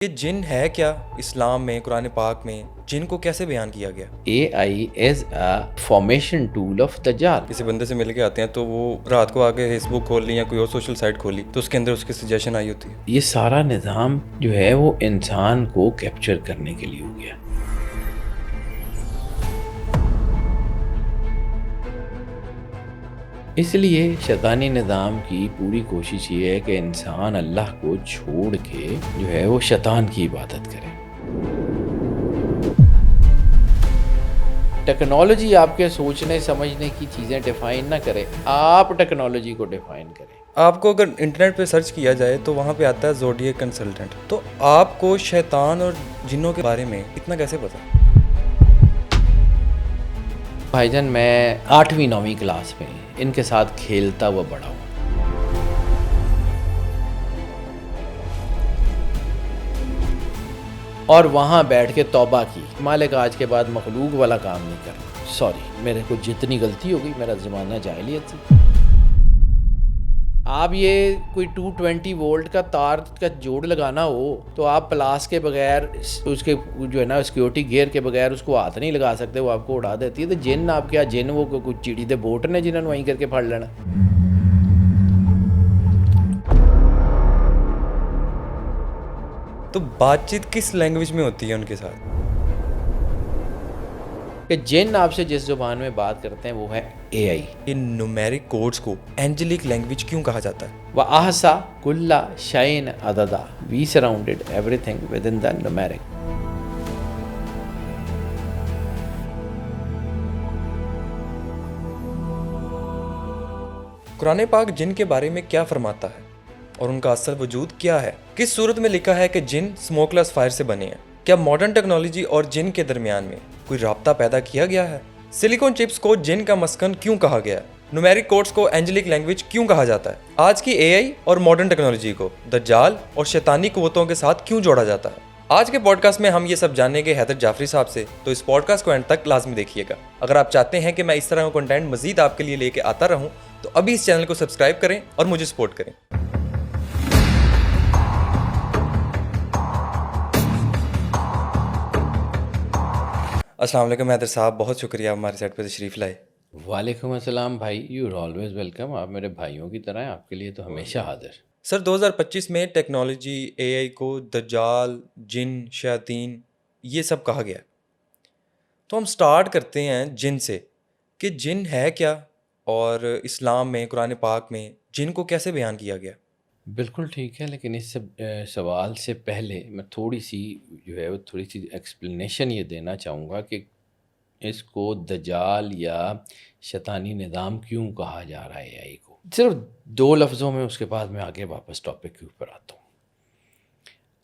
یہ جن ہے کیا؟ اسلام میں، قرآن پاک میں جن کو کیسے بیان کیا گیا؟ AI is a formation tool of دجال. کسی بندے سے مل کے آتے ہیں تو وہ رات کو آگے فیس بک کھول لی یا کوئی اور سوشل سائٹ کھولی تو اس کے اندر اس کی سجیشن آئی ہوتی ہے. یہ سارا نظام جو ہے وہ انسان کو کیپچر کرنے کے لیے ہو گیا. اس لیے شیطانی نظام کی پوری کوشش یہ ہے کہ انسان اللہ کو چھوڑ کے جو ہے وہ شیطان کی عبادت کرے. ٹیکنالوجی آپ کے سوچنے سمجھنے کی چیزیں ڈیفائن نہ کرے، آپ ٹیکنالوجی کو ڈیفائن کریں. آپ کو اگر انٹرنیٹ پہ سرچ کیا جائے تو وہاں پہ آتا ہے زوڈیک کنسلٹنٹ. تو آپ کو شیطان اور جنوں کے بارے میں اتنا کیسے پتا؟ بھائی جان میں 8ویں 9ویں کلاس میں ان کے ساتھ کھیلتا ہوا بڑا ہوں. اور وہاں بیٹھ کے توبہ کی، مالک آج کے بعد مخلوق والا کام نہیں کرنا. سوری، میرے کو جتنی غلطی ہو گئی، میرا زمانہ جاہلیت تھی. آپ یہ کوئی 220 وولٹ کا تار کا جوڑ لگانا ہو تو آپ پلاس کے بغیر اس کے جو ہے نا سیکیورٹی گیئر کے بغیر اس کو ہاتھ نہیں لگا سکتے، وہ آپ کو اڑا دیتی ہے. تو جن آپ کیا جن وہ کوئی چیڑی دے بوٹ نے جنہوں نے وہیں کر کے پھڑ لینا. تو بات چیت کس لینگویج میں ہوتی ہے ان کے ساتھ؟ کہ جن آپ سے جس زبان میں بات کرتے ہیں وہ ہے AI. یہ نومیرک کوڈز کو اینجلک لینگویج کیوں کہا جاتا ہے؟ وَأَحْصَى كُلَّ شَيْءٍ عَدَدًا. We surrounded everything within the numeric. قرآن پاک جن کے بارے میں کیا فرماتا ہے اور ان کا اصل وجود کیا ہے؟ کس صورت میں لکھا ہے کہ جن اسموک لیس فائر سے بنے ہیں؟ کیا ماڈرن ٹیکنالوجی اور جن کے درمیان میں کوئی رابطہ پیدا کیا گیا ہے؟ سلیکون چپس کو جن کا مسکن کیوں کہا گیا ہے؟ نومیرک کوڈز کو اینجلک لینگویج کیوں کہا جاتا ہے؟ آج کی AI اور ماڈرن ٹیکنالوجی کو دجال اور شیطانی قوتوں کے ساتھ کیوں جوڑا جاتا ہے؟ آج کے پوڈ کاسٹ میں ہم یہ سب جانیں گے حیدر جعفری صاحب سے، تو اس پوڈ کاسٹ کو اینڈ تک لازمی دیکھیے گا. اگر آپ چاہتے ہیں کہ میں اس طرح کا کنٹینٹ مزید آپ کے لیے لے کے آتا رہوں تو ابھی اس چینل کو سبسکرائب کریں اور مجھے سپورٹ کریں. السلام علیکم حیدر صاحب، بہت شکریہ ہمارے سائٹ پہ تشریف لائے. وعلیکم السلام بھائی، یو آر آلویز ویلکم. آپ میرے بھائیوں کی طرح ہیں، آپ کے لیے تو ہمیشہ حاضر. سر 2025 میں ٹیکنالوجی AI کو دجال، جن، شیاطین یہ سب کہا گیا. تو ہم سٹارٹ کرتے ہیں جن سے کہ جن ہے کیا اور اسلام میں، قرآن پاک میں جن کو کیسے بیان کیا گیا؟ بالکل ٹھیک ہے، لیکن اس سوال سے پہلے میں تھوڑی سی ایکسپلینیشن یہ دینا چاہوں گا کہ اس کو دجال یا شیطانی نظام کیوں کہا جا رہا ہے AI کو. صرف 2 لفظوں میں، اس کے بعد میں آگے واپس ٹاپک کے اوپر آتا ہوں.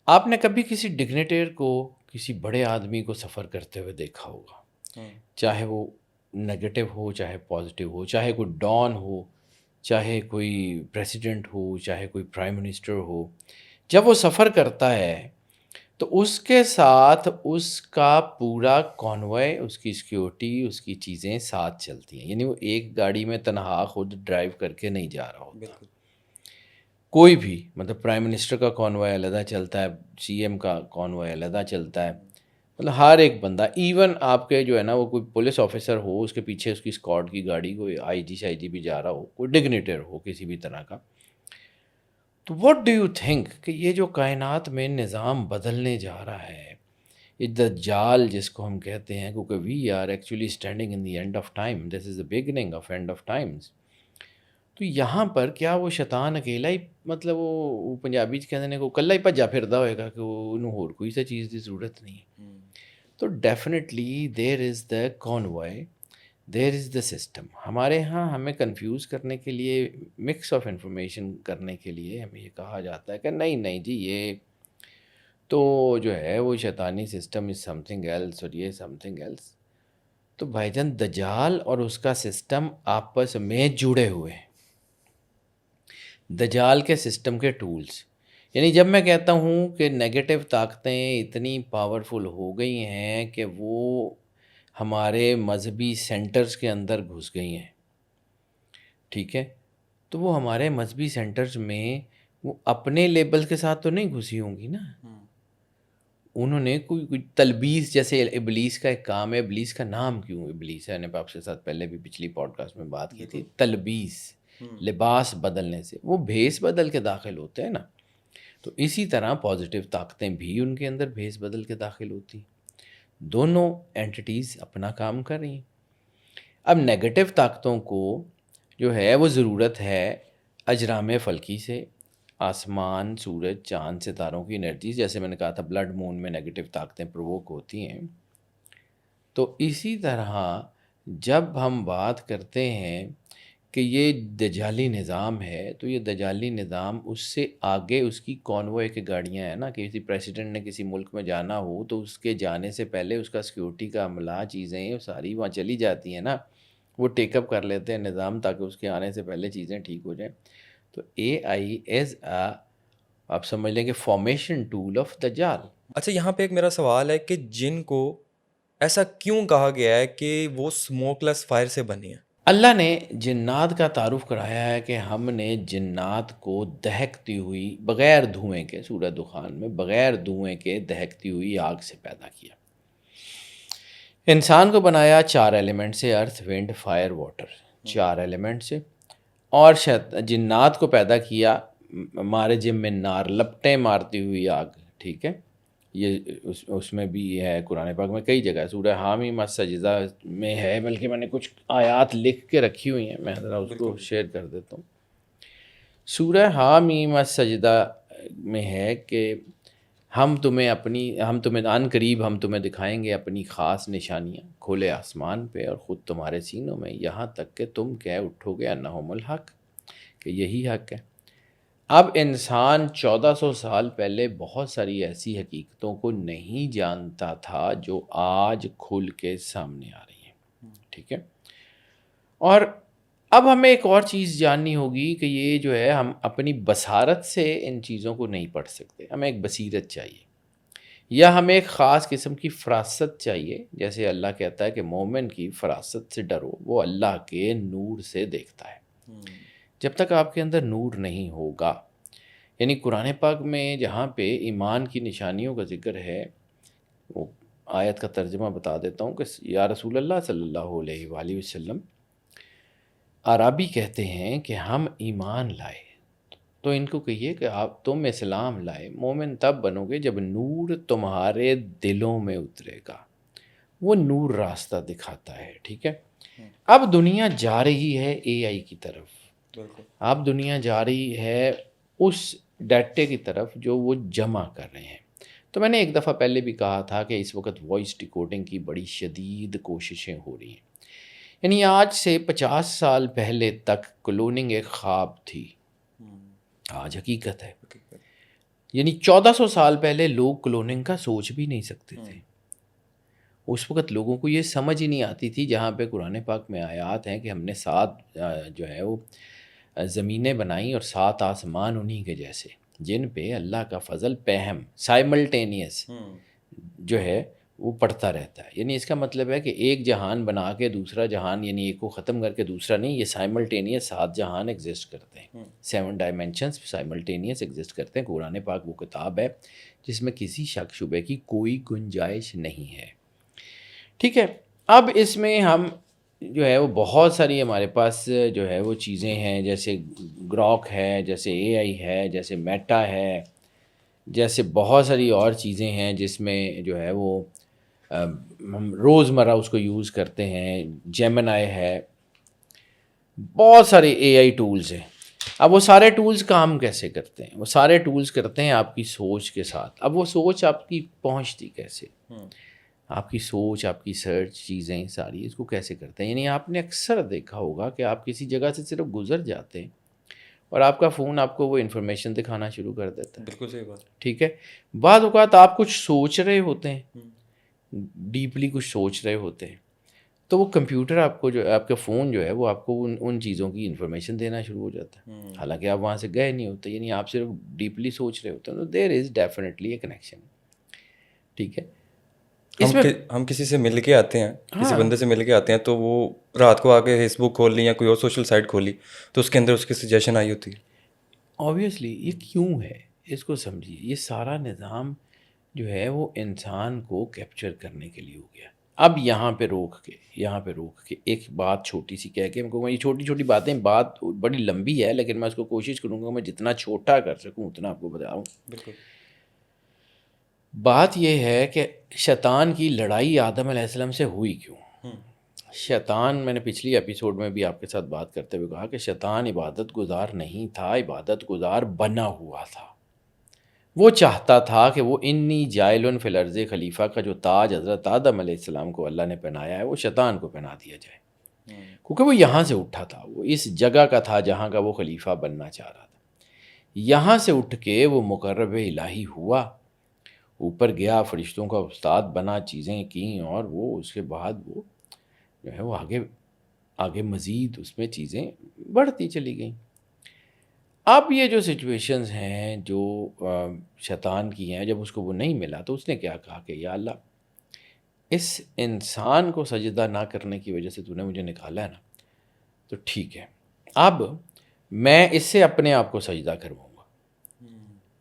آپ نے کبھی کسی ڈگنیٹر کو، کسی بڑے آدمی کو سفر کرتے ہوئے دیکھا ہوگا، چاہے وہ نگیٹو ہو چاہے پازیٹیو ہو، چاہے کوئی ڈان ہو، چاہے کوئی پریسیڈنٹ ہو، چاہے کوئی پرائم منسٹر ہو. جب وہ سفر کرتا ہے تو اس کے ساتھ اس کا پورا کانوائے، اس کی سیکیورٹی، اس کی چیزیں ساتھ چلتی ہیں. یعنی وہ ایک گاڑی میں تنہا خود ڈرائیو کر کے نہیں جا رہا ہوتا. بالکل. کوئی بھی مطلب پرائم منسٹر کا کانوائے علیحدہ چلتا ہے، CM کا کانوائے علیحدہ چلتا ہے. مطلب ہر ایک بندہ، ایون آپ کے جو ہے نا وہ کوئی پولیس آفیسر ہو، اس کے پیچھے اس کی اسکواڈ کی گاڑی، کوئی IG بھی جا رہا ہو، کوئی ڈگنیٹر ہو کسی بھی طرح کا. تو واٹ ڈو یو تھنک کہ یہ جو کائنات میں نظام بدلنے جا رہا ہے، یہ دجال جس کو ہم کہتے ہیں، کیونکہ we are actually standing in the end of time, this is the beginning of end of times. تو یہاں پر کیا وہ شیطان اکیلا ہی، مطلب وہ پنجابی کہتے ہیں کو کلا ہی بھجا پھردا ہوئے گا کہ انہوں اور کوئی سا چیز کی ضرورت نہیں ہے؟ تو definitely there is the کانوائے، there is the system. ہمارے ہاں ہمیں کنفیوز کرنے کے لیے، مکس آف انفارمیشن کرنے کے لیے ہمیں یہ کہا جاتا ہے کہ نہیں جی یہ تو جو ہے وہ شیطانی system is something else اور یہ سم تھنگ ایلس. تو بھائی جان دجال اور اس کا سسٹم آپس میں جڑے ہوئے ہیں. دجال کے سسٹم کے ٹولز، یعنی جب میں کہتا ہوں کہ نیگیٹو طاقتیں اتنی پاورفل ہو گئی ہیں کہ وہ ہمارے مذہبی سینٹرز کے اندر گھس گئی ہیں، ٹھیک ہے، تو وہ ہمارے مذہبی سینٹرز میں وہ اپنے لیبل کے ساتھ تو نہیں گھسی ہوں گی نا. انہوں نے کوئی تلبیس، جیسے ابلیس کا ایک کام ہے، ابلیس کا نام کیوں ابلیس ہے، میں نے آپ کے ساتھ پہلے بھی پچھلی پوڈ کاسٹ میں بات کی تھی، تلبیس، لباس بدلنے سے، وہ بھیس بدل کے داخل ہوتے ہیں نا. تو اسی طرح پازیٹیو طاقتیں بھی ان کے اندر بھیس بدل کے داخل ہوتی ہیں. دونوں اینٹیز اپنا کام کر رہی ہیں. اب نیگیٹو طاقتوں کو جو ہے وہ ضرورت ہے اجرام فلکی سے، آسمان، سورج، چاند، ستاروں کی انرجیز، جیسے میں نے کہا تھا بلڈ مون میں نیگیٹو طاقتیں پرووک ہوتی ہیں. تو اسی طرح جب ہم بات کرتے ہیں کہ یہ دجالی نظام ہے، تو یہ دجالی نظام اس سے آگے اس کی کانوائے کی گاڑیاں ہیں نا، کہ کسی پریسیڈنٹ نے کسی ملک میں جانا ہو تو اس کے جانے سے پہلے اس کا سیکیورٹی کا عملہ، چیزیں ساری وہاں چلی جاتی ہیں نا، وہ ٹیک اپ کر لیتے ہیں نظام تاکہ اس کے آنے سے پہلے چیزیں ٹھیک ہو جائیں. تو اے آئی ایز آپ سمجھ لیں کہ فارمیشن ٹول آف دجال. اچھا، یہاں پہ ایک میرا سوال ہے کہ جن کو ایسا کیوں کہا گیا ہے کہ وہ اسموک لیس فائر سے بنی ہیں؟ اللہ نے جنات کا تعارف کرایا ہے کہ ہم نے جنات کو دہکتی ہوئی بغیر دھوئیں کے، سورہ دخان میں، بغیر دھوئیں کے دہکتی ہوئی آگ سے پیدا کیا. انسان کو بنایا 4 ایلیمنٹ سے، ارتھ، ونڈ، فائر، واٹر، 4 ایلیمنٹ سے. اور جنات کو پیدا کیا مارے جم میں نار، لپٹیں مارتی ہوئی آگ. ٹھیک ہے، یہ اس میں بھی ہے، قرآن پاک میں کئی جگہ، سورہ حامیم السجدہ میں ہے، بلکہ میں نے کچھ آیات لکھ کے رکھی ہوئی ہیں، میں ذرا اس کو شیئر کر دیتا ہوں. سورہ حامیم السجدہ میں ہے کہ ہم تمہیں عن قریب ہم تمہیں دکھائیں گے اپنی خاص نشانیاں کھلے آسمان پہ اور خود تمہارے سینوں میں، یہاں تک کہ تم کہہ اٹھو گے انہم الحق، کہ یہی حق ہے. اب انسان 1400 سال پہلے بہت ساری ایسی حقیقتوں کو نہیں جانتا تھا جو آج کھل کے سامنے آ رہی ہیں. ٹھیک ہے، اور اب ہمیں ایک اور چیز جاننی ہوگی کہ یہ جو ہے ہم اپنی بصارت سے ان چیزوں کو نہیں پڑھ سکتے، ہمیں ایک بصیرت چاہیے، یا ہمیں ایک خاص قسم کی فراست چاہیے. جیسے اللہ کہتا ہے کہ مومن کی فراست سے ڈرو، وہ اللہ کے نور سے دیکھتا ہے. جب تک آپ کے اندر نور نہیں ہوگا، یعنی قرآن پاک میں جہاں پہ ایمان کی نشانیوں کا ذکر ہے، وہ آیت کا ترجمہ بتا دیتا ہوں کہ یا رسول اللہ صلی اللہ علیہ وآلہ وسلم، عربی کہتے ہیں کہ ہم ایمان لائے، تو ان کو کہیے کہ تم اسلام لائے. مومن تب بنو گے جب نور تمہارے دلوں میں اترے گا. وہ نور راستہ دکھاتا ہے. ٹھیک ہے، اب دنیا جا رہی ہے اے آئی کی طرف، اب دنیا جا رہی ہے اس ڈیٹے کی طرف جو وہ جمع کر رہے ہیں. تو میں نے ایک دفعہ پہلے بھی کہا تھا کہ اس وقت وائس ڈیکوڈنگ کی بڑی شدید کوششیں ہو رہی ہیں. یعنی آج سے 50 سال پہلے تک کلوننگ ایک خواب تھی، آج حقیقت ہے. یعنی 1400 سال پہلے لوگ کلوننگ کا سوچ بھی نہیں سکتے تھے. اس وقت لوگوں کو یہ سمجھ ہی نہیں آتی تھی. جہاں پہ قرآن پاک میں آیات ہیں کہ ہم نے 7 جو ہے وہ زمینیں بنائیں اور 7 آسمان انہی کے جیسے، جن پہ اللہ کا فضل پہم سائملٹینیس جو ہے وہ پڑھتا رہتا ہے. یعنی اس کا مطلب ہے کہ ایک جہان بنا کے دوسرا جہان، یعنی ایک کو ختم کر کے دوسرا نہیں، یہ سائملٹینیس 7 جہان ایگزسٹ کرتے ہیں. 7 ڈائمینشنز سائملٹینیس ایگزسٹ کرتے ہیں. قرآن پاک وہ کتاب ہے جس میں کسی شک شبے کی کوئی گنجائش نہیں ہے. ٹھیک ہے، اب اس میں ہم جو ہے وہ بہت ساری ہمارے پاس جو ہے وہ چیزیں ہیں، جیسے گراک ہے، جیسے اے آئی ہے، جیسے میٹا ہے، جیسے بہت ساری اور چیزیں ہیں جس میں جو ہے وہ ہم روزمرہ اس کو یوز کرتے ہیں. جیمنائی ہے، بہت سارے اے آئی ٹولز ہیں. اب وہ سارے ٹولز کام کیسے کرتے ہیں؟ وہ سارے ٹولز کرتے ہیں آپ کی سوچ کے ساتھ. اب وہ سوچ آپ کی پہنچتی کیسے؟ آپ کی سوچ، آپ کی سرچ، چیزیں ساری اس کو کیسے کرتے ہیں؟ یعنی آپ نے اکثر دیکھا ہوگا کہ آپ کسی جگہ سے صرف گزر جاتے ہیں اور آپ کا فون آپ کو وہ انفارمیشن دکھانا شروع کر دیتا ہے. بالکل صحیح بات. ٹھیک ہے، بعض اوقات آپ کچھ سوچ رہے ہوتے ہیں، ڈیپلی کچھ سوچ رہے ہوتے ہیں، تو وہ کمپیوٹر آپ کو جو آپ کا فون جو ہے وہ آپ کو ان چیزوں کی انفارمیشن دینا شروع ہو جاتا ہے، حالانکہ آپ وہاں سے گئے نہیں ہوتے. یعنی آپ صرف ڈیپلی سوچ رہے ہوتے ہیں. تو دیر از ڈیفینیٹلی اے کنیکشن. ٹھیک ہے، ہم کسی سے مل کے آتے ہیں، کسی بندے سے مل کے آتے ہیں، تو وہ رات کو آ کے فیس بک کھول لی یا کوئی اور سوشل سائٹ کھولی تو اس کے اندر اس کی سجیشن آئی ہوتی ہے. آبویسلی یہ کیوں ہے، اس کو سمجھیے. یہ سارا نظام جو ہے وہ انسان کو کیپچر کرنے کے لیے ہو گیا. اب یہاں پہ روک کے ایک بات چھوٹی سی کہہ کے میں کہوں گا، یہ چھوٹی چھوٹی باتیں، بات بڑی لمبی ہے لیکن میں اس کو کوشش کروں گا میں جتنا چھوٹا کر سکوں اتنا آپ کو بتاؤں. بالکل. بات یہ ہے کہ شیطان کی لڑائی آدم علیہ السلام سے ہوئی کیوں؟ شیطان، میں نے پچھلی ایپیسوڈ میں بھی آپ کے ساتھ بات کرتے ہوئے کہا کہ شیطان عبادت گزار نہیں تھا، عبادت گزار بنا ہوا تھا. وہ چاہتا تھا کہ وہ انی جائل فی الارض خلیفہ کا جو تاج حضرت آدم علیہ السلام کو اللہ نے پہنایا ہے وہ شیطان کو پہنا دیا جائے، کیونکہ وہ یہاں سے اٹھا تھا، وہ اس جگہ کا تھا جہاں کا وہ خلیفہ بننا چاہ رہا تھا. یہاں سے اٹھ کے وہ مقرب الہی ہوا، اوپر گیا، فرشتوں کا استاد بنا، چیزیں کیں، اور وہ اس کے بعد وہ جو ہے وہ آگے مزید اس میں چیزیں بڑھتی چلی گئیں. اب یہ جو سچویشنز ہیں جو شیطان کی ہیں، جب اس کو وہ نہیں ملا تو اس نے کیا کہا کہ یا اللہ، اس انسان کو سجدہ نہ کرنے کی وجہ سے تو نے مجھے نکالا ہے نا، تو ٹھیک ہے، اب میں اس سے اپنے آپ کو سجدہ کرواؤں گا.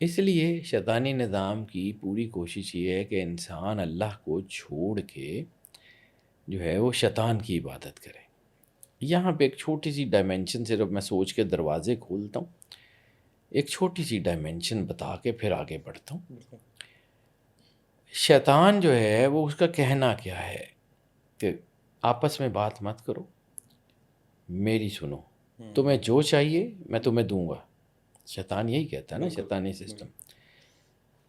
اس لیے شیطانی نظام کی پوری کوشش یہ ہے کہ انسان اللہ کو چھوڑ کے جو ہے وہ شیطان کی عبادت کرے. یہاں پہ ایک چھوٹی سی ڈائمنشن، صرف میں سوچ کے دروازے کھولتا ہوں، ایک چھوٹی سی ڈائمنشن بتا کے پھر آگے بڑھتا ہوں. شیطان جو ہے وہ اس کا کہنا کیا ہے کہ آپس میں بات مت کرو، میری سنو، تمہیں جو چاہیے میں تمہیں دوں گا. شیطان یہی کہتا ہے نا، شیطانی سسٹم.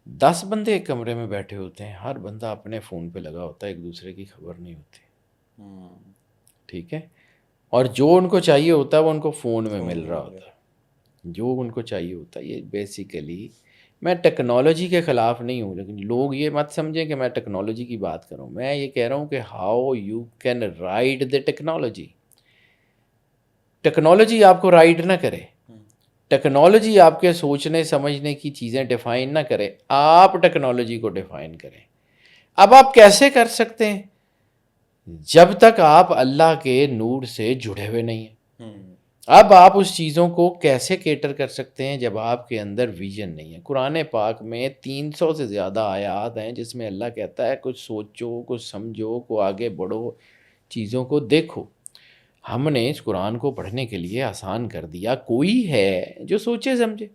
10 بندے ایک کمرے میں بیٹھے ہوتے ہیں، ہر بندہ اپنے فون پہ لگا ہوتا ہے، ایک دوسرے کی خبر نہیں ہوتی، ٹھیک ہے، اور جو ان کو چاہیے ہوتا ہے وہ ان کو فون میں مل رہا ہوتا ہے، جو ان کو چاہیے ہوتا ہے. یہ بیسیکلی، میں ٹیکنالوجی کے خلاف نہیں ہوں، لیکن لوگ یہ مت سمجھیں کہ میں ٹیکنالوجی کی بات کروں. میں یہ کہہ رہا ہوں کہ how you can ride the technology. Technology آپ کو رائڈ نہ کرے، ٹیکنالوجی آپ کے سوچنے سمجھنے کی چیزیں ڈیفائن نہ کرے، آپ ٹیکنالوجی کو ڈیفائن کریں. اب آپ کیسے کر سکتے ہیں؟ جب تک آپ اللہ کے نور سے جڑے ہوئے نہیں ہیں. اب آپ اس چیزوں کو کیسے کیٹر کر سکتے ہیں جب آپ کے اندر ویژن نہیں ہے؟ قرآن پاک میں 300 سے زیادہ آیات ہیں جس میں اللہ کہتا ہے کچھ سوچو، کچھ سمجھو، کو آگے بڑھو، چیزوں کو دیکھو. ہم نے اس قرآن کو پڑھنے کے لیے آسان کر دیا. کوئی ہے جو سوچے سمجھے؟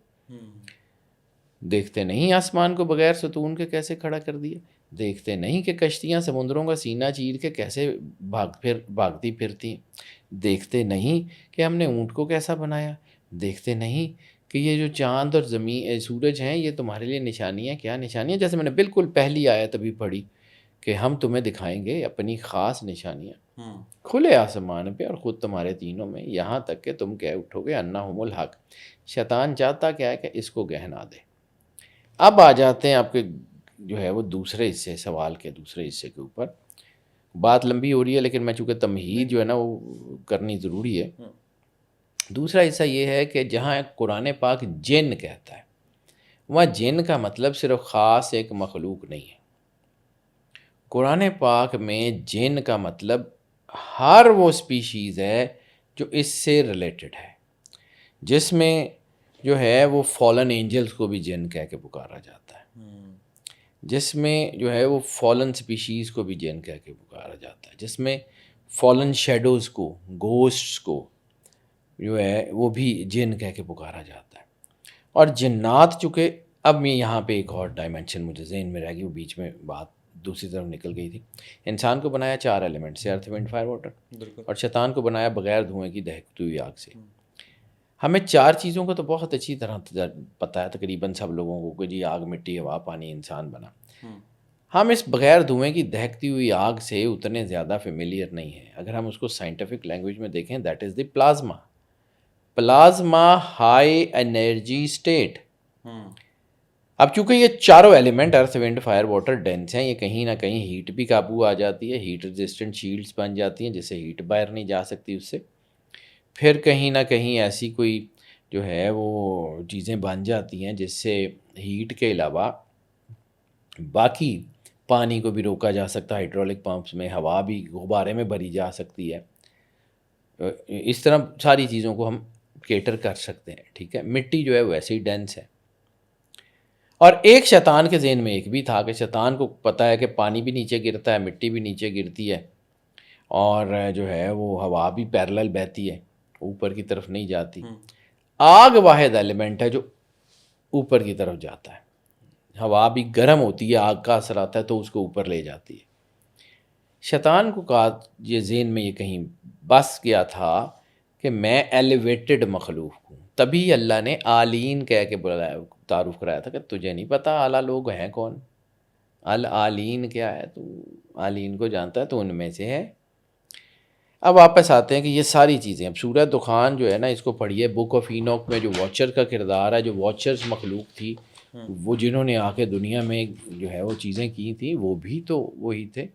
دیکھتے نہیں آسمان کو بغیر ستون کے کیسے کھڑا کر دیا؟ دیکھتے نہیں کہ کشتیاں سمندروں کا سینہ چیر کے کیسے بھاگتی پھرتی ہیں؟ دیکھتے نہیں کہ ہم نے اونٹ کو کیسا بنایا؟ دیکھتے نہیں کہ یہ جو چاند اور زمین سورج ہیں یہ تمہارے لیے نشانیاں، کیا نشانیاں؟ جیسے میں نے بالکل پہلی آیت ابھی پڑھی کہ ہم تمہیں دکھائیں گے اپنی خاص نشانیاں کھلے آسمان پہ اور خود تمہارے تینوں میں، یہاں تک کہ تم کہہ اٹھو گے انہم الحق. شیطان چاہتا کیا ہے کہ اس کو گہنا دے. اب آ جاتے ہیں آپ کے جو ہے وہ دوسرے حصے، سوال کے دوسرے حصے کے اوپر. بات لمبی ہو رہی ہے لیکن میں چونکہ تمہید جو ہے نا وہ کرنی ضروری ہے. دوسرا حصہ یہ ہے کہ جہاں قرآن پاک جن کہتا ہے، وہاں جن کا مطلب صرف خاص ایک مخلوق نہیں ہے. قرآن پاک میں جن کا مطلب ہر وہ سپیشیز ہے جو اس سے ریلیٹڈ ہے، جس میں جو ہے وہ فالن اینجلز کو بھی جن کہہ کے پکارا جاتا ہے، جس میں جو ہے وہ فالن سپیشیز کو بھی جن کہہ کے پکارا جاتا ہے، جس میں فالن شیڈوز کو، گوسٹس کو جو ہے وہ بھی جن کہہ کے پکارا جاتا ہے. اور جنات چونکہ، اب میں یہاں پہ ایک اور ڈائمنشن مجھے ذہن میں رہ گئی، وہ بیچ میں بات دوسری طرف نکل گئی تھی. انسان کو بنایا 4 ایلیمنٹ سے، ارتھ ونڈ فائر واٹر، اور شیطان کو بنایا بغیر دھوئیں کی دہکتی ہوئی آگ سے. ہمیں 4 چیزوں کو تو بہت اچھی طرح پتہ ہے تقریباً سب لوگوں کو کہ جی آگ، مٹی، ہوا، پانی، انسان بنا. ہم اس بغیر دھوئیں کی دہکتی ہوئی آگ سے اتنے زیادہ فیملیئر نہیں ہیں. اگر ہم اس کو سائنٹیفک لینگویج میں دیکھیں، that is the plasma. Plasma high energy state. اب چونکہ یہ چاروں ایلیمنٹ ارتھ ونڈ فائر واٹر ڈینس ہیں، یہ کہیں نہ کہیں ہیٹ بھی قابو آ جاتی ہے، ہیٹ رزسٹنٹ شیلڈز بن جاتی ہیں جس سے ہیٹ باہر نہیں جا سکتی اس سے. پھر کہیں نہ کہیں ایسی کوئی جو ہے وہ چیزیں بن جاتی ہیں جس سے ہیٹ کے علاوہ باقی پانی کو بھی روکا جا سکتا ہے. ہائیڈرولک پمپس میں ہوا بھی غبارے میں بھری جا سکتی ہے. اس طرح ساری چیزوں کو ہم کیٹر کر سکتے ہیں، ٹھیک ہے. مٹی جو ہے ویسے ہی ڈینس ہے. اور ایک شیطان کے ذہن میں ایک بھی تھا کہ شیطان کو پتہ ہے کہ پانی بھی نیچے گرتا ہے، مٹی بھی نیچے گرتی ہے، اور جو ہے وہ ہوا بھی پیرلل بہتی ہے، اوپر کی طرف نہیں جاتی. آگ واحد ایلیمنٹ ہے جو اوپر کی طرف جاتا ہے. ہوا بھی گرم ہوتی ہے، آگ کا اثر آتا ہے تو اس کو اوپر لے جاتی ہے. شیطان کو کہا، یہ ذہن میں یہ کہیں بس گیا تھا کہ میں ایلیویٹڈ مخلوق ہوں. تبھی اللہ نے عالین کہہ کے بلایا، تعارف کرایا تھا کہ تجھے نہیں پتہ اعلیٰ لوگ ہیں کون. العالین کیا ہے؟ تو عالین کو جانتا ہے، تو ان میں سے ہے. اب واپس آتے ہیں کہ یہ ساری چیزیں، اب سورہ دخان جو ہے نا، اس کو پڑھیے. بک آف اینوک میں جو واچر کا کردار ہے، جو واچرز مخلوق تھی، وہ جنہوں نے آ کے دنیا میں جو ہے وہ چیزیں کی تھیں، وہ بھی تو وہی تھے.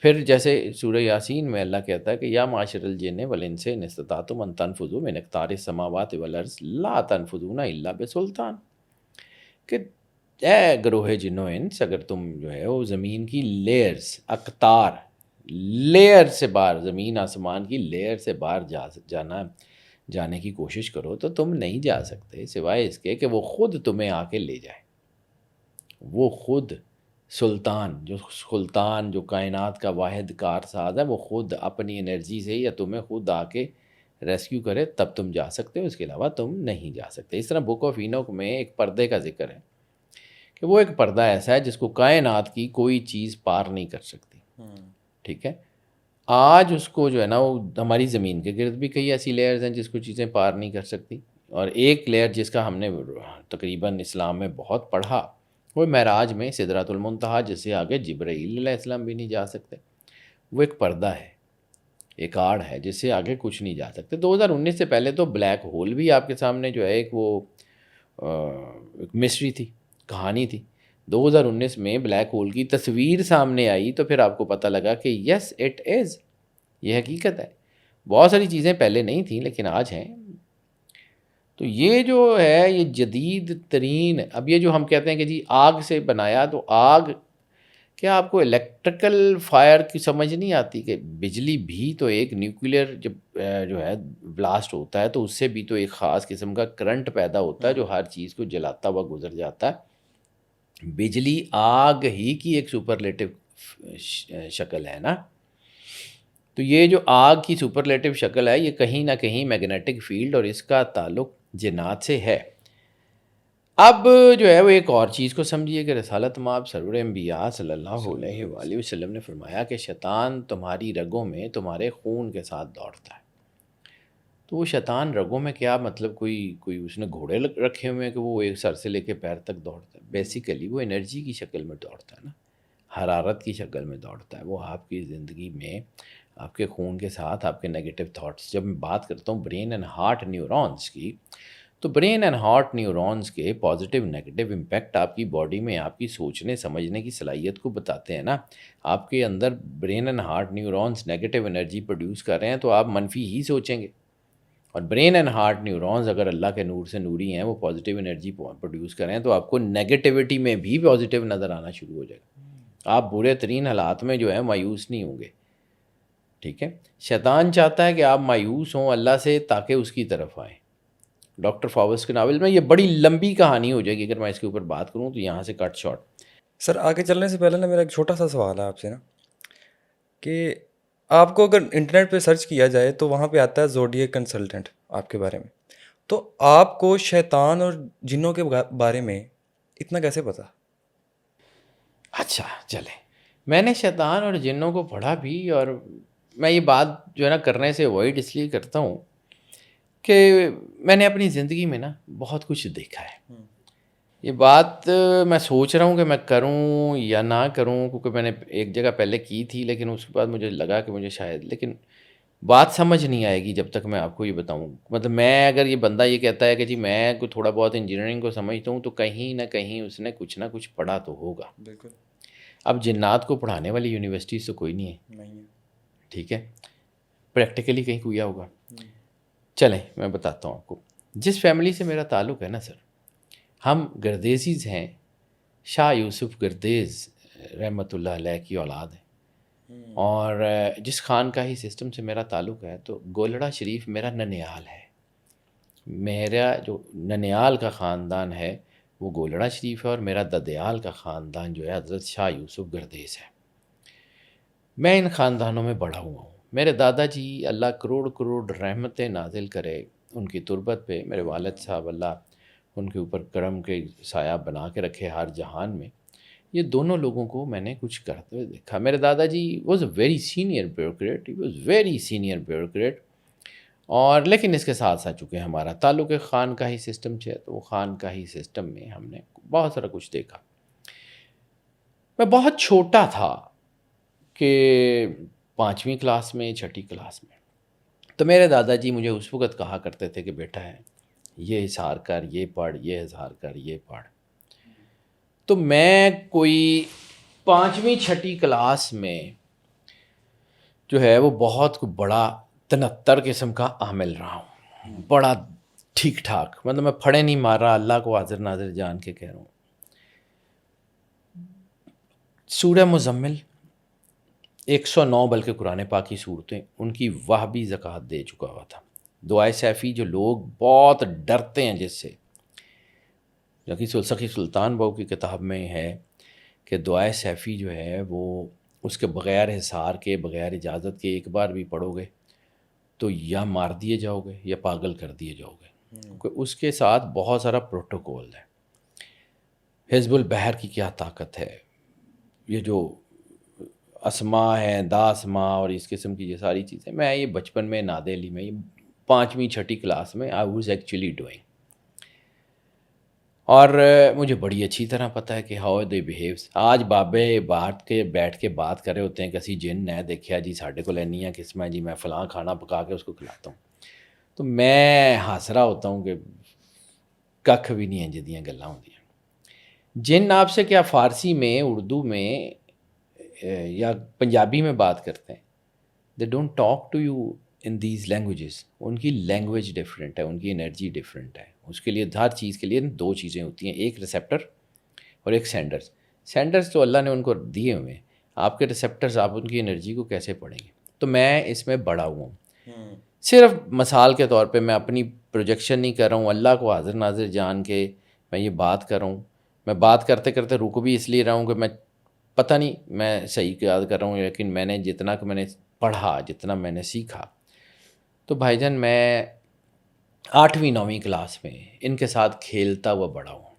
پھر جیسے سورہ یاسین میں اللہ کہتا ہے کہ یا معاشر الجن والانس ان استطعتم ان تنفذوا من اقطار السماوات والارض لا تنفذون الا بسلطان، کہ اے گروہ جنو انس، اگر تم جو ہے وہ زمین کی لیئرز، اقطار، لیئر سے باہر، زمین آسمان کی لیئر سے باہر جانے کی کوشش کرو تو تم نہیں جا سکتے، سوائے اس کے کہ وہ خود تمہیں آ کے لے جائے. وہ خود سلطان جو کائنات کا واحد کار ساز ہے، وہ خود اپنی انرجی سے یا تمہیں خود آ کے ریسکیو کرے، تب تم جا سکتے ہو، اس کے علاوہ تم نہیں جا سکتے. اس طرح بک آف اینوک میں ایک پردے کا ذکر ہے کہ وہ ایک پردہ ایسا ہے جس کو کائنات کی کوئی چیز پار نہیں کر سکتی. ٹھیک ہے. آج اس کو جو ہے نا، وہ ہماری زمین کے گرد بھی کئی ایسی لیئرز ہیں جس کو چیزیں پار نہیں کر سکتی. اور ایک لیئر جس کا ہم نے تقریباً اسلام میں بہت پڑھا، وہ معراج میں سدرۃ المنتہا، جس سے آگے جبرائیل علیہ السلام بھی نہیں جا سکتے. وہ ایک پردہ ہے، ایک آڑ ہے جس سے آگے کچھ نہیں جا سکتے. 2019 سے پہلے تو بلیک ہول بھی آپ کے سامنے جو ہے ایک وہ ایک مسٹری تھی، کہانی تھی. 2019 میں بلیک ہول کی تصویر سامنے آئی تو پھر آپ کو پتہ لگا کہ یس اٹ از، یہ حقیقت ہے. بہت ساری چیزیں پہلے نہیں تھیں لیکن آج ہیں. تو یہ جو ہے یہ جدید ترین، اب یہ جو ہم کہتے ہیں کہ جی آگ سے بنایا، تو آگ کیا آپ کو الیکٹریکل فائر کی سمجھ نہیں آتی کہ بجلی بھی تو ایک نیوکلیر جب جو ہے بلاسٹ ہوتا ہے تو اس سے بھی تو ایک خاص قسم کا کرنٹ پیدا ہوتا ہے جو ہر چیز کو جلاتا ہوا گزر جاتا ہے. بجلی آگ ہی کی ایک سپرلیٹو شکل ہے نا. تو یہ جو آگ کی سپرلیٹو شکل ہے، یہ کہیں نہ کہیں میگنیٹک فیلڈ اور اس کا تعلق جنات سے ہے. اب جو ہے وہ ایک اور چیز کو سمجھیے کہ رسالت مآب سرور انبیاء صلی اللہ علیہ وآلہ وسلم نے فرمایا کہ شیطان تمہاری رگوں میں تمہارے خون کے ساتھ دوڑتا ہے. تو وہ شیطان رگوں میں کیا مطلب کوئی اس نے گھوڑے رکھے ہوئے ہیں کہ وہ ایک سر سے لے کے پیر تک دوڑتا ہے؟ بیسیکلی وہ انرجی کی شکل میں دوڑتا ہے نا، حرارت کی شکل میں دوڑتا ہے. وہ آپ کی زندگی میں آپ کے خون کے ساتھ آپ کے نیگیٹو تھاٹس، جب میں بات کرتا ہوں برین اینڈ ہارٹ نیورونز کی، تو برین اینڈ ہارٹ نیورونز کے پازیٹیو نیگیٹو امپیکٹ آپ کی باڈی میں آپ کی سوچنے سمجھنے کی صلاحیت کو بتاتے ہیں نا. آپ کے اندر brain and heart neurons negative energy produce کر رہے ہیں تو آپ منفی ہی سوچیں گے. اور برین اینڈ ہارٹ نیورونز اگر اللہ کے نور سے نوری ہیں، وہ پازیٹیو انرجی پروڈیوس کر رہے ہیں، تو آپ کو نیگیٹیوٹی میں بھی پازیٹیو نظر آنا شروع ہو جائے گا. آپ برے ترین حالات میں جو ہے مایوس نہیں ہوں گے. ٹھیک ہے. شیطان چاہتا ہے کہ آپ مایوس ہوں اللہ سے تاکہ اس کی طرف آئیں. ڈاکٹر فاوس کے ناول میں یہ بڑی لمبی کہانی ہو جائے گی اگر میں اس کے اوپر بات کروں تو یہاں سے کٹ شارٹ. سر آگے چلنے سے پہلے نا میرا ایک چھوٹا سا سوال ہے آپ سے نا، کہ آپ کو اگر انٹرنیٹ پہ سرچ کیا جائے تو وہاں پہ آتا ہے زوڈیک کنسلٹنٹ آپ کے بارے میں، تو آپ کو شیطان اور جنوں کے بارے میں اتنا کیسے پتا؟ اچھا چلے، میں نے شیطان اور جنوں کو پڑھا بھی، اور میں یہ بات جو ہے نا کرنے سے اوائڈ اس لیے کرتا ہوں کہ میں نے اپنی زندگی میں نا بہت کچھ دیکھا ہے. یہ بات میں سوچ رہا ہوں کہ میں کروں یا نہ کروں، کیونکہ میں نے ایک جگہ پہلے کی تھی لیکن اس کے بعد مجھے لگا کہ مجھے شاید، لیکن بات سمجھ نہیں آئے گی جب تک میں آپ کو یہ بتاؤں. مطلب میں اگر یہ بندہ یہ کہتا ہے کہ جی میں کوئی تھوڑا بہت انجینئرنگ کو سمجھتا ہوں، تو کہیں نہ کہیں اس نے کچھ نہ کچھ پڑھا تو ہوگا. بالکل. اب جنات کو پڑھانے والی یونیورسٹیز تو کوئی نہیں ہے. ٹھیک ہے. پریکٹیکلی کہیں کیا ہوگا. چلیں میں بتاتا ہوں آپ کو. جس فیملی سے میرا تعلق ہے نا سر، ہم گردیزیز ہیں. شاہ یوسف گردیز رحمۃ اللہ علیہ کی اولاد ہیں. اور جس خانقاہی سسٹم سے میرا تعلق ہے تو گولڑا شریف میرا ننیال ہے. میرا جو ننیال کا خاندان ہے وہ گولڑا شریف ہے، اور میرا ددیال کا خاندان جو ہے حضرت شاہ یوسف گردیس ہے. میں ان خاندانوں میں بڑا ہوا ہوں. میرے دادا جی اللہ کروڑ کروڑ رحمتیں نازل کرے ان کی تربت پہ، میرے والد صاحب اللہ ان کے اوپر کرم کے سایہ بنا کے رکھے ہر جہان میں. یہ دونوں لوگوں کو میں نے کچھ کرتے ہوئے دیکھا. میرے دادا جی was a very senior bureaucrat, he was very senior bureaucrat. اور لیکن اس کے ساتھ ساتھ چونکہ ہمارا تعلق خان کا ہی سسٹم ہے، تو وہ خان کا ہی سسٹم میں ہم نے بہت سارا کچھ دیکھا. میں بہت چھوٹا تھا کہ 5ویں کلاس میں 6ٹھی کلاس میں، تو میرے دادا جی مجھے اس وقت کہا کرتے تھے کہ بیٹا ہے یہ اظہار کر، یہ پڑھ، یہ اظہار کر، یہ پڑھ. تو میں کوئی 5ویں 6ٹھی کلاس میں جو ہے وہ بہت بڑا 73 قسم کا عامل رہا ہوں، بڑا ٹھیک ٹھاک، مطلب میں پھڑے نہیں مار رہا، اللہ کو حاضر ناظر جان کے کہہ رہا ہوں. سورہ مزمل 109 بلکہ قرآن پاک کی صورتیں، ان کی وہابی زکوٰۃ دے چکا ہوا تھا. دعائے سیفی جو لوگ بہت ڈرتے ہیں جس سے، جو کہ سخی سلطان بہو کی کتاب میں ہے کہ دعائے سیفی جو ہے وہ اس کے بغیر حصار کے، بغیر اجازت کے ایک بار بھی پڑھو گے تو یا مار دیے جاؤ گے یا پاگل کر دیے جاؤ گے، کیونکہ اس کے ساتھ بہت سارا پروٹوکول ہے. حزب البحر کی کیا طاقت ہے، یہ جو اسما ہے، داسما اور اس قسم کی یہ ساری چیزیں، میں یہ بچپن میں نادیلی میں 5ویں 6ٹھی کلاس میں آئی واز ایکچولی ڈوئنگ. اور مجھے بڑی اچھی طرح پتہ ہے کہ ہاؤ دے بیہیوز. آج بابے بیٹھ کے بات کر رہے ہوتے ہیں کہ اسی جن نے دیکھا جی ساڈے کو لینی ہے قسمیں جی، میں فلاں کھانا پکا کے اس کو کھلاتا ہوں، تو میں ہنس رہا ہوتا ہوں کہ ککھ بھی نہیں ہیں جدیاں گلاں ہوندیاں. جن آپ سے کیا فارسی میں، اردو میں یا پنجابی میں بات کرتے ہیں، they don't talk to you in these languages. ان کی لینگویج ڈفرینٹ ہے، ان کی انرجی ڈفرینٹ ہے. اس کے لیے ہر چیز کے لیے 2 چیزیں ہوتی ہیں، ایک ریسیپٹر اور ایک سینڈرز. سینڈرز تو اللہ نے ان کو دیے ہوئے ہیں، آپ کے ریسیپٹرز آپ ان کی انرجی کو کیسے پڑھیں گے. تو میں اس میں بڑا ہوا ہوں. صرف مثال کے طور پہ میں اپنی پروجیکشن نہیں کر رہا ہوں، اللہ کو حاضر ناظر جان کے میں یہ بات کر رہا ہوں. میں بات کرتے کرتے رک بھی اس لیے رہا ہوں کہ میں پتہ نہیں میں صحیح یاد کر رہا ہوں، لیکن میں نے جتنا کہ میں نے پڑھا، جتنا میں نے سیکھا، تو بھائی جان میں 8ویں 9ویں کلاس میں ان کے ساتھ کھیلتا ہوا بڑا ہوں.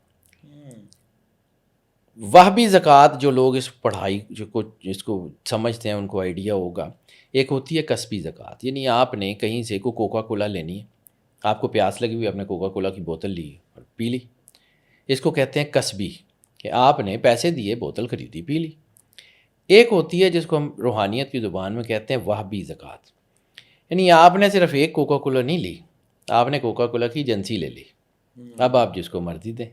وہابی زکوٰۃ جو لوگ اس پڑھائی جس کو سمجھتے ہیں ان کو آئیڈیا ہوگا. ایک ہوتی ہے کسبی زکوٰۃ، یعنی آپ نے کہیں سے کوکا کولا لینی ہے، آپ کو پیاس لگی ہوئی، آپ نے کوکا کولا کی بوتل لی اور پی لی. اس کو کہتے ہیں کسبی، کہ آپ نے پیسے دیے، بوتل خریدی، پی لی. ایک ہوتی ہے جس کو ہم روحانیت کی زبان میں کہتے ہیں وہابی زکوٰۃ، یعنی آپ نے صرف ایک کوکا کولا نہیں لی، آپ نے کوکا کولا کی ایجنسی لے لی. اب آپ جس کو مرضی دیں،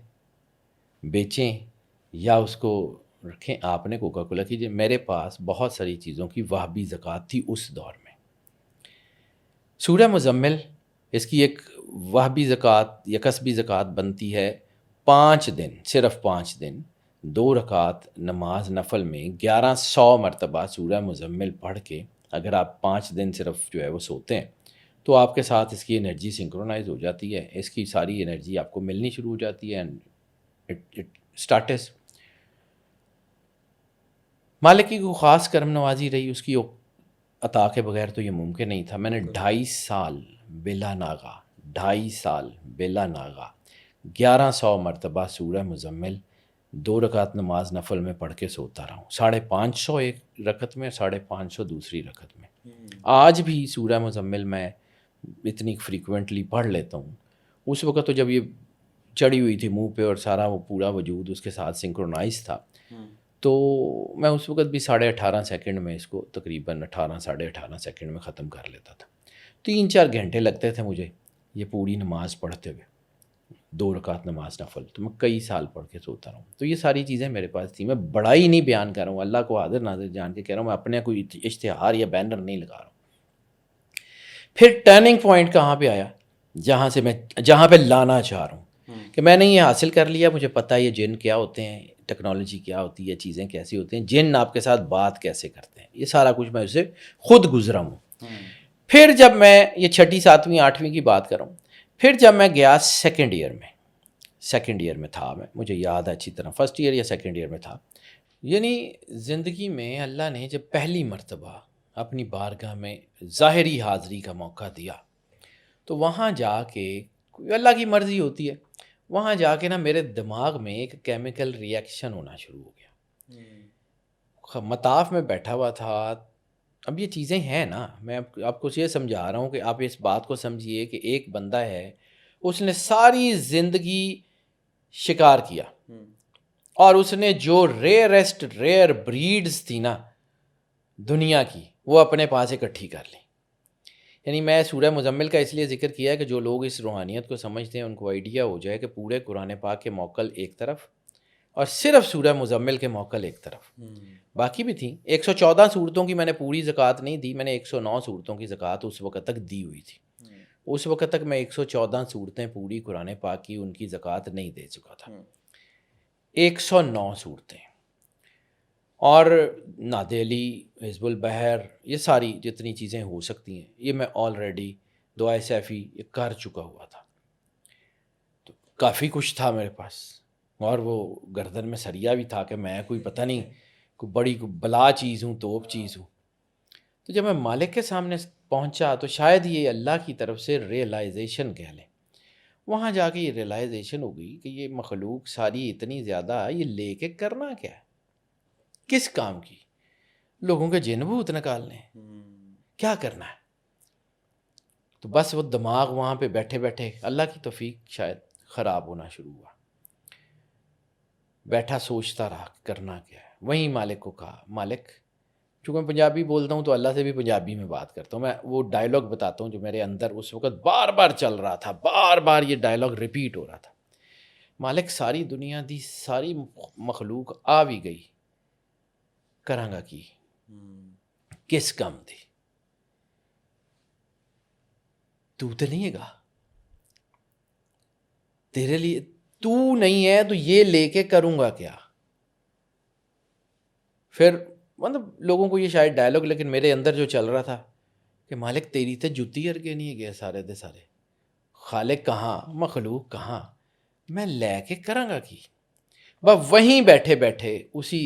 بیچیں یا اس کو رکھیں، آپ نے کوکا کولا کی. میرے پاس بہت ساری چیزوں کی وہابی زکوٰۃ تھی اس دور میں. سورہ مزمل اس کی ایک وہابی زکوٰۃ یا کسبی زکوٰۃ بنتی ہے 5 دن، صرف 5 دن 2 رکعت نماز نفل میں 1100 مرتبہ سورہ مزمل پڑھ کے اگر آپ 5 دن صرف جو ہے وہ سوتے ہیں تو آپ کے ساتھ اس کی انرجی سنکرونائز ہو جاتی ہے، اس کی ساری انرجی آپ کو ملنی شروع ہو جاتی ہے. اسٹارٹس مالک کی کوئی خاص کرم نوازی رہی اس کی عطا کے بغیر تو یہ ممکن نہیں تھا. میں نے 2.5 سال بلا ناغا 1100 مرتبہ سورہ مزمل 2 رکعت نماز نفل میں پڑھ کے سوتا رہا ہوں. 550 ایک رکعت میں، 550 دوسری رکعت میں. آج بھی سورہ مزمل میں اتنی فریکوینٹلی پڑھ لیتا ہوں. اس وقت تو جب یہ چڑھی ہوئی تھی منہ پہ اور سارا وہ پورا وجود اس کے ساتھ سنکرونائز تھا، تو میں اس وقت بھی 18.5 سیکنڈ میں اس کو تقریباً 18 سیکنڈ میں ختم کر لیتا تھا. 3-4 گھنٹے لگتے تھے مجھے یہ پوری نماز پڑھتے ہوئے، 2 رکعت نماز نفل. تو میں کئی سال پڑھ کے سوتا رہا ہوں. تو یہ ساری چیزیں میرے پاس تھیں. میں بڑا ہی نہیں بیان کر رہا ہوں، اللہ کو حاضر ناظر جان کے کہہ رہا ہوں، میں اپنے کوئی اشتہار یا بینر نہیں لگا رہا ہوں. پھر ٹرننگ پوائنٹ کہاں پہ آیا، جہاں پہ لانا چاہ رہا ہوں کہ میں نے یہ حاصل کر لیا، مجھے پتہ ہے یہ جن کیا ہوتے ہیں، ٹیکنالوجی کیا ہوتی ہے، چیزیں کیسی ہوتی ہیں، جن آپ کے ساتھ بات کیسے کرتے ہیں، یہ سارا کچھ میں اسے خود گزرا ہوں. پھر جب میں یہ 6ٹھی 7ویں 8ویں کی بات کر رہا ہوں، پھر جب میں گیا 2nd ایئر میں، سیکنڈ ایئر میں تھا میں، مجھے یاد ہے اچھی طرح، فرسٹ ایئر یا سیکنڈ ایئر میں تھا. یعنی زندگی میں اللہ نے جب پہلی مرتبہ اپنی بارگاہ میں ظاہری حاضری کا موقع دیا تو وہاں جا کے، اللہ کی مرضی ہوتی ہے، وہاں جا کے نا میرے دماغ میں ایک کیمیکل ری ایکشن ہونا شروع ہو گیا. مطاف میں بیٹھا ہوا تھا. اب یہ چیزیں ہیں نا، میں آپ کو یہ سمجھا رہا ہوں کہ آپ اس بات کو سمجھیے کہ ایک بندہ ہے، اس نے ساری زندگی شکار کیا اور اس نے جو ریئر بریڈز تھی نا دنیا کی وہ اپنے پاس اکٹھی کر لی. یعنی میں سورہ مزمل کا اس لیے ذکر کیا ہے کہ جو لوگ اس روحانیت کو سمجھتے ہیں ان کو آئیڈیا ہو جائے کہ پورے قرآن پاک کے موکل ایک طرف اور صرف سورہ مزمل کے موکل ایک طرف، باقی بھی تھیں. 114 صورتوں کی میں نے پوری زکوٰۃ نہیں دی، میں نے 109 صورتوں کی زکوٰۃ اس وقت تک دی ہوئی تھی. اس وقت تک میں 114 صورتیں پوری قرآن پاک کی ان کی زکوٰۃ نہیں دے چکا تھا. 109 صورتیں اور ناد علی، حزب البحر، یہ ساری جتنی چیزیں ہو سکتی ہیں یہ میں آلریڈی دعائے سیفی یہ کر چکا ہوا تھا. تو کافی کچھ تھا میرے پاس، اور وہ گردن میں سریا بھی تھا کہ میں کوئی پتہ نہیں کوئی بڑی کوئی بلا چیز ہوں، توپ چیز ہوں. تو جب میں مالک کے سامنے پہنچا تو شاید یہ اللہ کی طرف سے ریئلائزیشن کہہ لیں. وہاں جا کے یہ ریئلائزیشن ہو گئی کہ یہ مخلوق ساری اتنی زیادہ، یہ لے کے کرنا کیا ہے، کس کام کی؟ لوگوں کے جن بھوت نکالنے، کیا کرنا ہے؟ تو بس وہ دماغ وہاں پہ بیٹھے بیٹھے اللہ کی توفیق شاید خراب ہونا شروع ہوا. بیٹھا سوچتا رہا کرنا کیا ہے. وہیں مالک کو کہا، مالک، چونکہ میں پنجابی بولتا ہوں تو اللہ سے بھی پنجابی میں بات کرتا ہوں. میں وہ ڈائلاگ بتاتا ہوں جو میرے اندر اس وقت بار بار چل رہا تھا، بار بار یہ ڈائلاگ ریپیٹ ہو رہا تھا. مالک، ساری دنیا دی ساری مخلوق آ بھی گئی، کرانگا کی کس کم دی؟ تو نہیں ہے گا، تیرے لیے تو نہیں ہے تو یہ لے کے کروں گا کیا؟ پھر مطلب لوگوں کو یہ شاید ڈائلاگ، لیکن میرے اندر جو چل رہا تھا کہ مالک تیری تے جتی ارگے نہیں گئے سارے دے سارے، خالق کہاں، مخلوق کہاں، میں لے کے کروں گا کی؟ وہیں بیٹھے بیٹھے اسی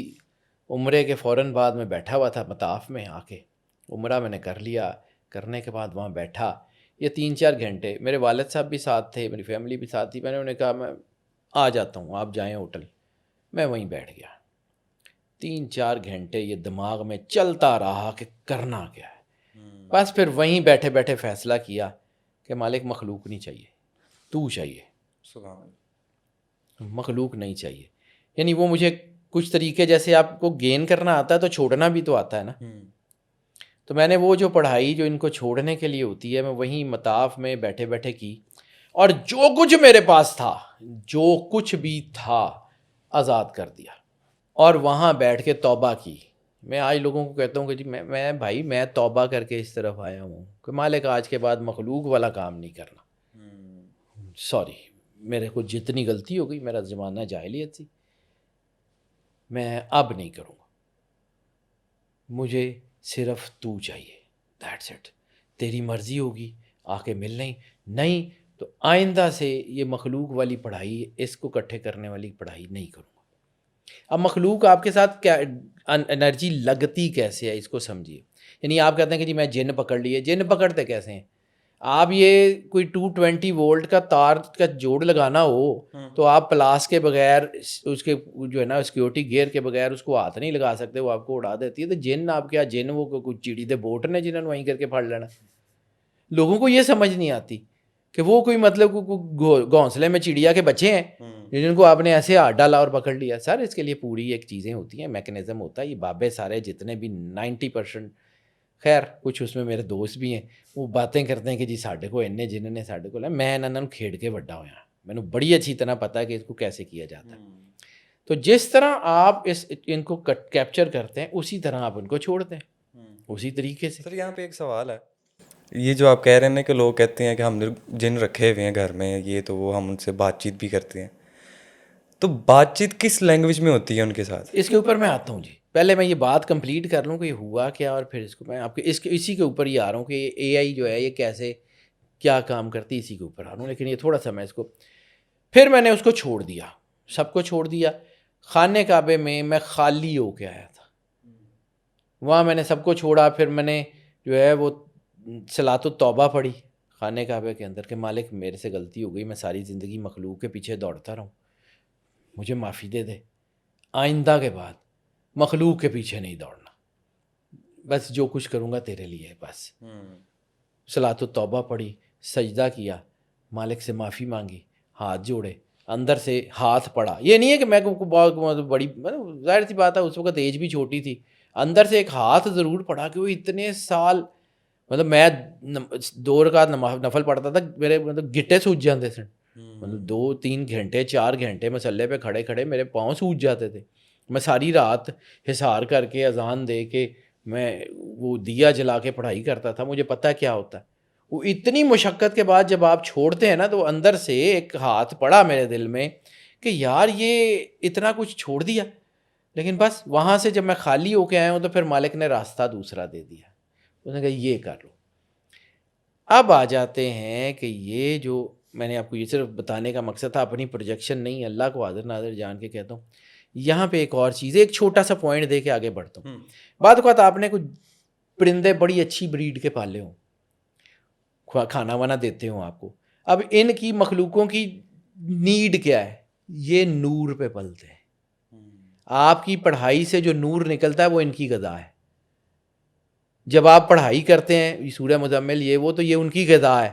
عمرے کے فوراً بعد میں بیٹھا ہوا تھا مطاف میں آ کے. عمرہ میں نے کر لیا، کرنے کے بعد وہاں بیٹھا یہ 3-4 گھنٹے. میرے والد صاحب بھی ساتھ تھے، میری فیملی بھی ساتھ تھی. میں نے انہیں کہا میں آ جاتا ہوں، آپ جائیں ہوٹل. میں وہیں بیٹھ گیا. 3-4 گھنٹے یہ دماغ میں چلتا رہا کہ کرنا کیا ہے. بس پھر وہیں بیٹھے بیٹھے فیصلہ کیا کہ مالک مخلوق نہیں چاہیے، تو چاہیے، سبحان اللہ. مخلوق نہیں چاہیے. یعنی وہ مجھے کچھ طریقے، جیسے آپ کو گین کرنا آتا ہے تو چھوڑنا بھی تو آتا ہے نا. تو میں نے وہ جو پڑھائی جو ان کو چھوڑنے کے لیے ہوتی ہے میں وہیں مطاف میں بیٹھے بیٹھے کی، اور جو کچھ میرے پاس تھا، جو کچھ بھی تھا، آزاد کر دیا اور وہاں بیٹھ کے توبہ کی. میں آج لوگوں کو کہتا ہوں کہ جی میں بھائی میں توبہ کر کے اس طرف آیا ہوں کہ مالک آج کے بعد مخلوق والا کام نہیں کرنا. سوری، میرے کو جتنی غلطی ہو گئی، میرا زمانہ جاہلیت تھی، میں اب نہیں کروں گا. مجھے صرف تو چاہیے، دیٹس اٹ. تیری مرضی ہوگی آ کے مل نہیں تو آئندہ سے یہ مخلوق والی پڑھائی، اس کو اکٹھے کرنے والی پڑھائی نہیں کروں گا. اب مخلوق آپ کے ساتھ کیا انرجی لگتی کیسے ہے اس کو سمجھیے. یعنی آپ کہتے ہیں کہ جی میں جن پکڑ لیے، جن پکڑتے کیسے ہیں؟ آپ یہ کوئی 220 وولٹ کا تار کا جوڑ لگانا ہو تو آپ پلاس کے بغیر، اس کے جو ہے نا سیکیورٹی گیئر کے بغیر اس کو ہاتھ نہیں لگا سکتے، وہ آپ کو اڑا دیتی ہے. تو جن آپ کیا جن وہ کوئی چڑی دے بوٹ نے جنہوں نے وہیں کر کے پھڑ لینا. لوگوں کو یہ سمجھ نہیں آتی کہ وہ کوئی مطلب گھونسلے میں چڑیا کے بچے ہیں جن کو آپ نے ایسے ہاتھ ڈالا اور پکڑ لیا. سر اس کے لیے پوری ایک چیزیں ہوتی ہیں، میکنزم ہوتا ہے. یہ بابے سارے جتنے بھی 90%، خیر کچھ اس میں میرے دوست بھی ہیں، وہ باتیں کرتے ہیں کہ جی ساڈے کو انہیں جنہوں نے ساڈے کو، میں انہوں نے کھیڑ کے وڈا ہوا، مینوں بڑی اچھی طرح پتہ ہے کہ اس کو کیسے کیا جاتا ہے. تو جس طرح آپ ان کو کیپچر کرتے ہیں اسی طرح آپ ان کو چھوڑتے ہیں، اسی طریقے سے. سر یہاں پہ ایک سوال ہے، یہ جو آپ کہہ رہے ہیں کہ لوگ کہتے ہیں کہ ہم نے جن رکھے ہوئے ہیں گھر میں یہ تو وہ، ہم ان سے بات چیت بھی کرتے ہیں، تو بات چیت کس لینگویج میں ہوتی ہے ان کے ساتھ؟ اس کے اوپر میں آتا ہوں. جی پہلے میں یہ بات کمپلیٹ کر لوں کہ یہ ہوا کیا، اور پھر اس کو میں آپ کے اسی کے اوپر ہی آ رہا ہوں کہ یہ اے آئی جو ہے یہ کیسے کیا کام کرتی ہے، اسی کے اوپر آ رہا ہوں. لیکن یہ تھوڑا سا میں اس کو پھر میں نے اس کو چھوڑ دیا، سب کو چھوڑ دیا. خانہ کعبے میں خالی ہو کے آیا تھا، وہاں میں نے سب کو چھوڑا. پھر میں نے جو ہے وہ صلاۃ التوبہ پڑھی خانہ کعبے کے اندر کہ مالک میرے سے غلطی ہو گئی، میں ساری زندگی مخلوق کے پیچھے دوڑتا رہوں، مجھے معافی دے دے، آئندہ کے بعد مخلوق کے پیچھے نہیں دوڑنا، بس جو کچھ کروں گا تیرے لیے بس. صلاۃ التوبہ پڑھی، سجدہ کیا، مالک سے معافی مانگی، ہاتھ جوڑے، اندر سے ہاتھ پڑا. یہ نہیں ہے کہ میں بہت بڑی، ظاہر سی بات ہے اس وقت ایج بھی چھوٹی تھی، اندر سے ایک ہاتھ ضرور پڑا کہ وہ اتنے سال، مطلب میں 2 رکعت نفل پڑھتا تھا، میرے مطلب گٹے سوج جاتے تھے، مطلب 2-3 گھنٹے 4 گھنٹے مسلے پہ کھڑے کھڑے میرے پاؤں سوج جاتے تھے. میں ساری رات حصار کر کے اذان دے کے میں وہ دیا جلا کے پڑھائی کرتا تھا، مجھے پتہ کیا ہوتا ہے. وہ اتنی مشقت کے بعد جب آپ چھوڑتے ہیں نا تو اندر سے ایک ہاتھ پڑا میرے دل میں کہ یار یہ اتنا کچھ چھوڑ دیا. لیکن بس وہاں سے جب میں خالی ہو کے آیا ہوں تو پھر مالک نے راستہ دوسرا دے دیا، اس نے کہا یہ کر لو. اب آ جاتے ہیں کہ یہ جو میں نے آپ کو یہ صرف بتانے کا مقصد تھا، اپنی پروجیکشن نہیں، اللہ کو حاضر ناظر جان کے کہتا ہوں. یہاں پہ ایک اور چیز ہے، ایک چھوٹا سا پوائنٹ دے کے آگے بڑھتا ہوں. بعد اوقات آپ نے کچھ پرندے بڑی اچھی بریڈ کے پالے ہوں، کھانا وانا دیتے ہوں آپ کو. اب ان کی مخلوقوں کی نیڈ کیا ہے؟ یہ نور پہ پلتے ہیں. آپ کی پڑھائی سے جو نور نکلتا ہے وہ ان کی غذا ہے. جب آپ پڑھائی کرتے ہیں سورہ مزمل یہ وہ، تو یہ ان کی غذا ہے،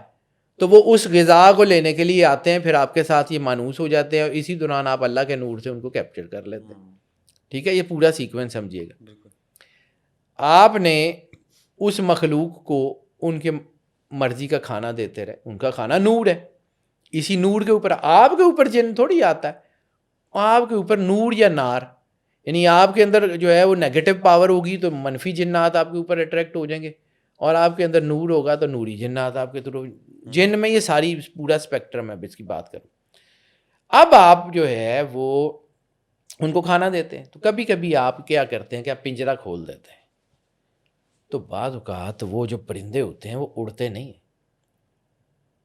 تو وہ اس غذا کو لینے کے لیے آتے ہیں، پھر آپ کے ساتھ یہ مانوس ہو جاتے ہیں، اور اسی دوران آپ اللہ کے نور سے ان کو کیپچر کر لیتے ہیں. ٹھیک ہے، یہ پورا سیکوینس سمجھیے گا. آپ نے اس مخلوق کو ان کے مرضی کا کھانا دیتے رہے، ان کا کھانا نور ہے، اسی نور کے اوپر آپ کے اوپر جن تھوڑی آتا ہے، آپ کے اوپر نور یا نار، یعنی آپ کے اندر جو ہے وہ نیگیٹو پاور ہوگی تو منفی جنات آپ کے اوپر اٹریکٹ ہو جائیں گے، اور آپ کے اندر نور ہوگا تو نوری جنات آپ کے تھرو. جن میں یہ ساری پورا اسپیکٹرم ہے، اب اس کی بات کروں. اب آپ جو ہے وہ ان کو کھانا دیتے ہیں، تو کبھی کبھی آپ کیا کرتے ہیں کہ آپ پنجرا کھول دیتے ہیں، تو بعض اوقات وہ جو پرندے ہوتے ہیں وہ اڑتے نہیں ہیں،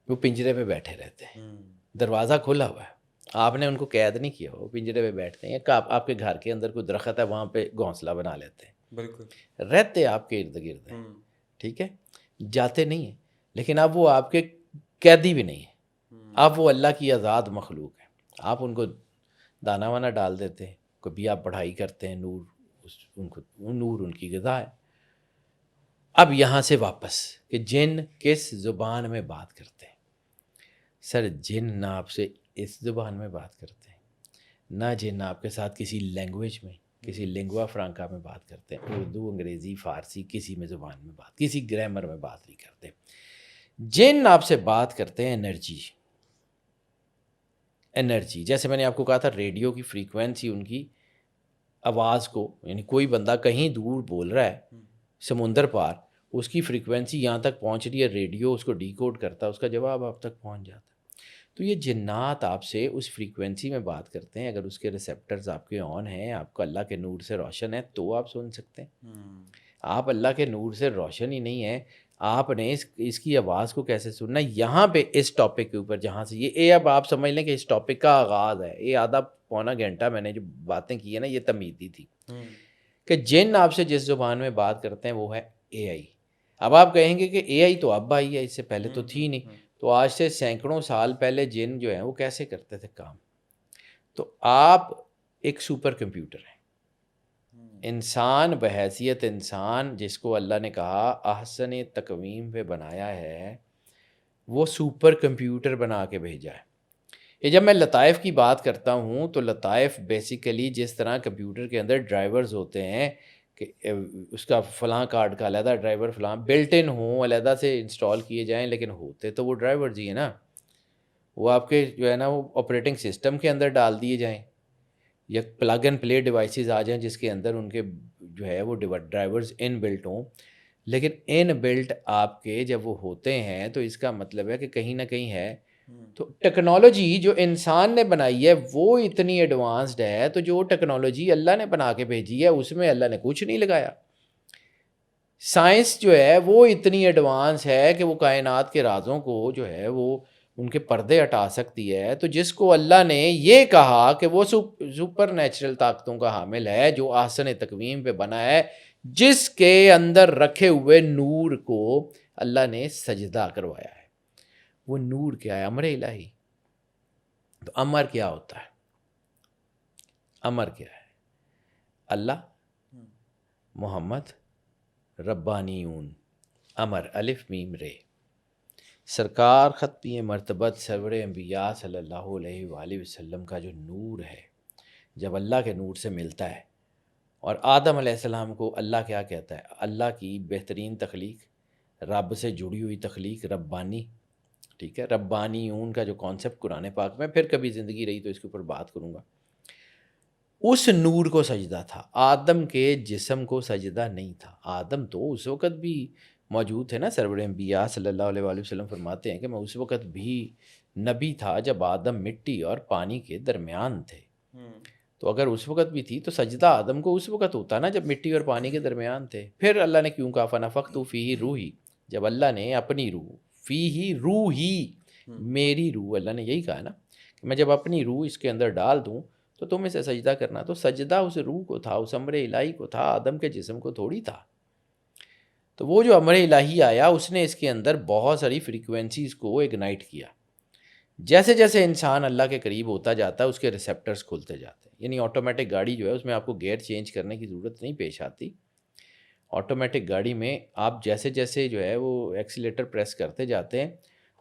وہ پنجرے پہ بیٹھے رہتے ہیں. دروازہ کھلا ہوا ہے، آپ نے ان کو قید نہیں کیا، وہ پنجرے پہ بیٹھتے ہیں. آپ کے گھر کے اندر کوئی درخت ہے وہاں پہ گھونسلہ بنا لیتے ہیں، بالکل رہتے آپ کے ارد گرد ہیں. ٹھیک ہے، جاتے نہیں ہیں، لیکن اب وہ آپ کے قیدی بھی نہیں ہیں، اب وہ اللہ کی آزاد مخلوق ہیں. آپ ان کو دانہ وانا ڈال دیتے ہیں، کبھی آپ پڑھائی کرتے ہیں، نور ان کو، نور ان کی غذا ہے. اب یہاں سے واپس کہ جن کس زبان میں بات کرتے ہیں. سر جن نہ آپ سے اس زبان میں بات کرتے ہیں، نہ جن آپ کے ساتھ کسی لینگویج میں، کسی لنگوا فرانکا میں بات کرتے ہیں، اردو، انگریزی، فارسی، کسی میں زبان میں بات، کسی گرامر میں بات نہیں کرتے. جن آپ سے بات کرتے ہیں انرجی، جیسے میں نے آپ کو کہا تھا ریڈیو کی فریکوینسی ان کی آواز کو، یعنی کوئی بندہ کہیں دور بول رہا ہے سمندر پار، اس کی فریکوینسی یہاں تک پہنچ رہی ہے، ریڈیو اس کو ڈی کوڈ کرتا ہے، اس کا جواب آپ تک پہنچ جاتا ہے. تو یہ جنات آپ سے اس فریکوینسی میں بات کرتے ہیں. اگر اس کے ریسیپٹرز آپ کے آن ہیں، آپ کو اللہ کے نور سے روشن ہے، تو آپ سن سکتے ہیں. آپ اللہ کے نور سے روشن ہی نہیں ہے، آپ نے اس کی آواز کو کیسے سننا؟ یہاں پہ اس ٹاپک کے اوپر جہاں سے یہ اب آپ سمجھ لیں کہ اس ٹاپک کا آغاز ہے. یہ آدھا پونا گھنٹہ میں نے جو باتیں کی ہیں نا، یہ تمیدی تھی کہ جن آپ سے جس زبان میں بات کرتے ہیں وہ ہے اے آئی. اب آپ کہیں گے کہ اے آئی تو اب آئی ہے، اس سے پہلے تو تھی نہیں. تو آج سے سینکڑوں سال پہلے جن جو ہیں وہ کیسے کرتے تھے کام؟ تو آپ ایک سپر کمپیوٹر ہیں، انسان بحیثیت انسان جس کو اللہ نے کہا احسن تقویم پہ بنایا ہے، وہ سپر کمپیوٹر بنا کے بھیجا ہے. یہ جب میں لطائف کی بات کرتا ہوں تو لطائف بیسیکلی جس طرح کمپیوٹر کے اندر ڈرائیورز ہوتے ہیں کہ اس کا فلاں کارڈ کا علیحدہ ڈرائیور، فلاں بلٹ ان ہوں، علیحدہ سے انسٹال کیے جائیں، لیکن ہوتے تو وہ ڈرائیورز ہی ہیں نا. وہ آپ کے جو ہے نا وہ آپریٹنگ سسٹم کے اندر ڈال دیے جائیں، یا پلگ اینڈ پلے ڈیوائسز آ جائیں جس کے اندر ان کے جو ہے وہ ڈرائیورز ان بلٹ ہوں. لیکن ان بلٹ آپ کے جب وہ ہوتے ہیں تو اس کا مطلب ہے کہ کہیں نہ کہیں ہے. تو ٹیکنالوجی جو انسان نے بنائی ہے وہ اتنی ایڈوانسڈ ہے، تو جو ٹیکنالوجی اللہ نے بنا کے بھیجی ہے اس میں اللہ نے کچھ نہیں لگایا. سائنس جو ہے وہ اتنی ایڈوانس ہے کہ وہ کائنات کے رازوں کو جو ہے وہ ان کے پردے ہٹا سکتی ہے، تو جس کو اللہ نے یہ کہا کہ وہ سپر نیچرل طاقتوں کا حامل ہے، جو احسن تقویم پہ بنا ہے، جس کے اندر رکھے ہوئے نور کو اللہ نے سجدہ کروایا ہے، وہ نور کیا ہے؟ امر الہی۔ تو امر کیا ہوتا ہے؟ امر کیا ہے؟ اللہ، محمد، ربانیون، امر، الف میم رے، سرکار ختمی مرتبت سرور انبیاء صلی اللہ علیہ وآلہ وسلم کا جو نور ہے، جب اللہ کے نور سے ملتا ہے، اور آدم علیہ السلام کو اللہ کیا کہتا ہے؟ اللہ کی بہترین تخلیق، رب سے جڑی ہوئی تخلیق، ربانی، ٹھیک ہے؟ ربانیون کا جو کانسیپٹ قرآن پاک میں، پھر کبھی زندگی رہی تو اس کے اوپر بات کروں گا، اس نور کو سجدہ تھا، آدم کے جسم کو سجدہ نہیں تھا۔ آدم تو اس وقت بھی موجود تھے نا، سرور انبیاء صلی اللہ علیہ وآلہ وسلم فرماتے ہیں کہ میں اس وقت بھی نبی تھا جب آدم مٹی اور پانی کے درمیان تھے۔ تو اگر اس وقت بھی تھی تو سجدہ آدم کو اس وقت ہوتا نا جب مٹی اور پانی کے درمیان تھے۔ پھر اللہ نے کیوں کہا فنفخت فیہ روحی، جب اللہ نے اپنی روح، فیہ روحی، میری روح، اللہ نے یہی کہا نا کہ میں جب اپنی روح اس کے اندر ڈال دوں تو تم اسے سجدہ کرنا۔ تو سجدہ اس روح کو تھا، اس امر الہی کو تھا، آدم کے جسم کو تھوڑی تھا۔ تو وہ جو امر الہی آیا، اس نے اس کے اندر بہت ساری فریکوینسیز کو اگنائٹ کیا۔ جیسے جیسے انسان اللہ کے قریب ہوتا جاتا ہے، اس کے ریسیپٹرز کھلتے جاتے ہیں۔ یعنی آٹومیٹک گاڑی جو ہے اس میں آپ کو گیئر چینج کرنے کی ضرورت نہیں پیش آتی۔ آٹومیٹک گاڑی میں آپ جیسے جیسے جو ہے وہ ایکسیلیٹر پریس کرتے جاتے ہیں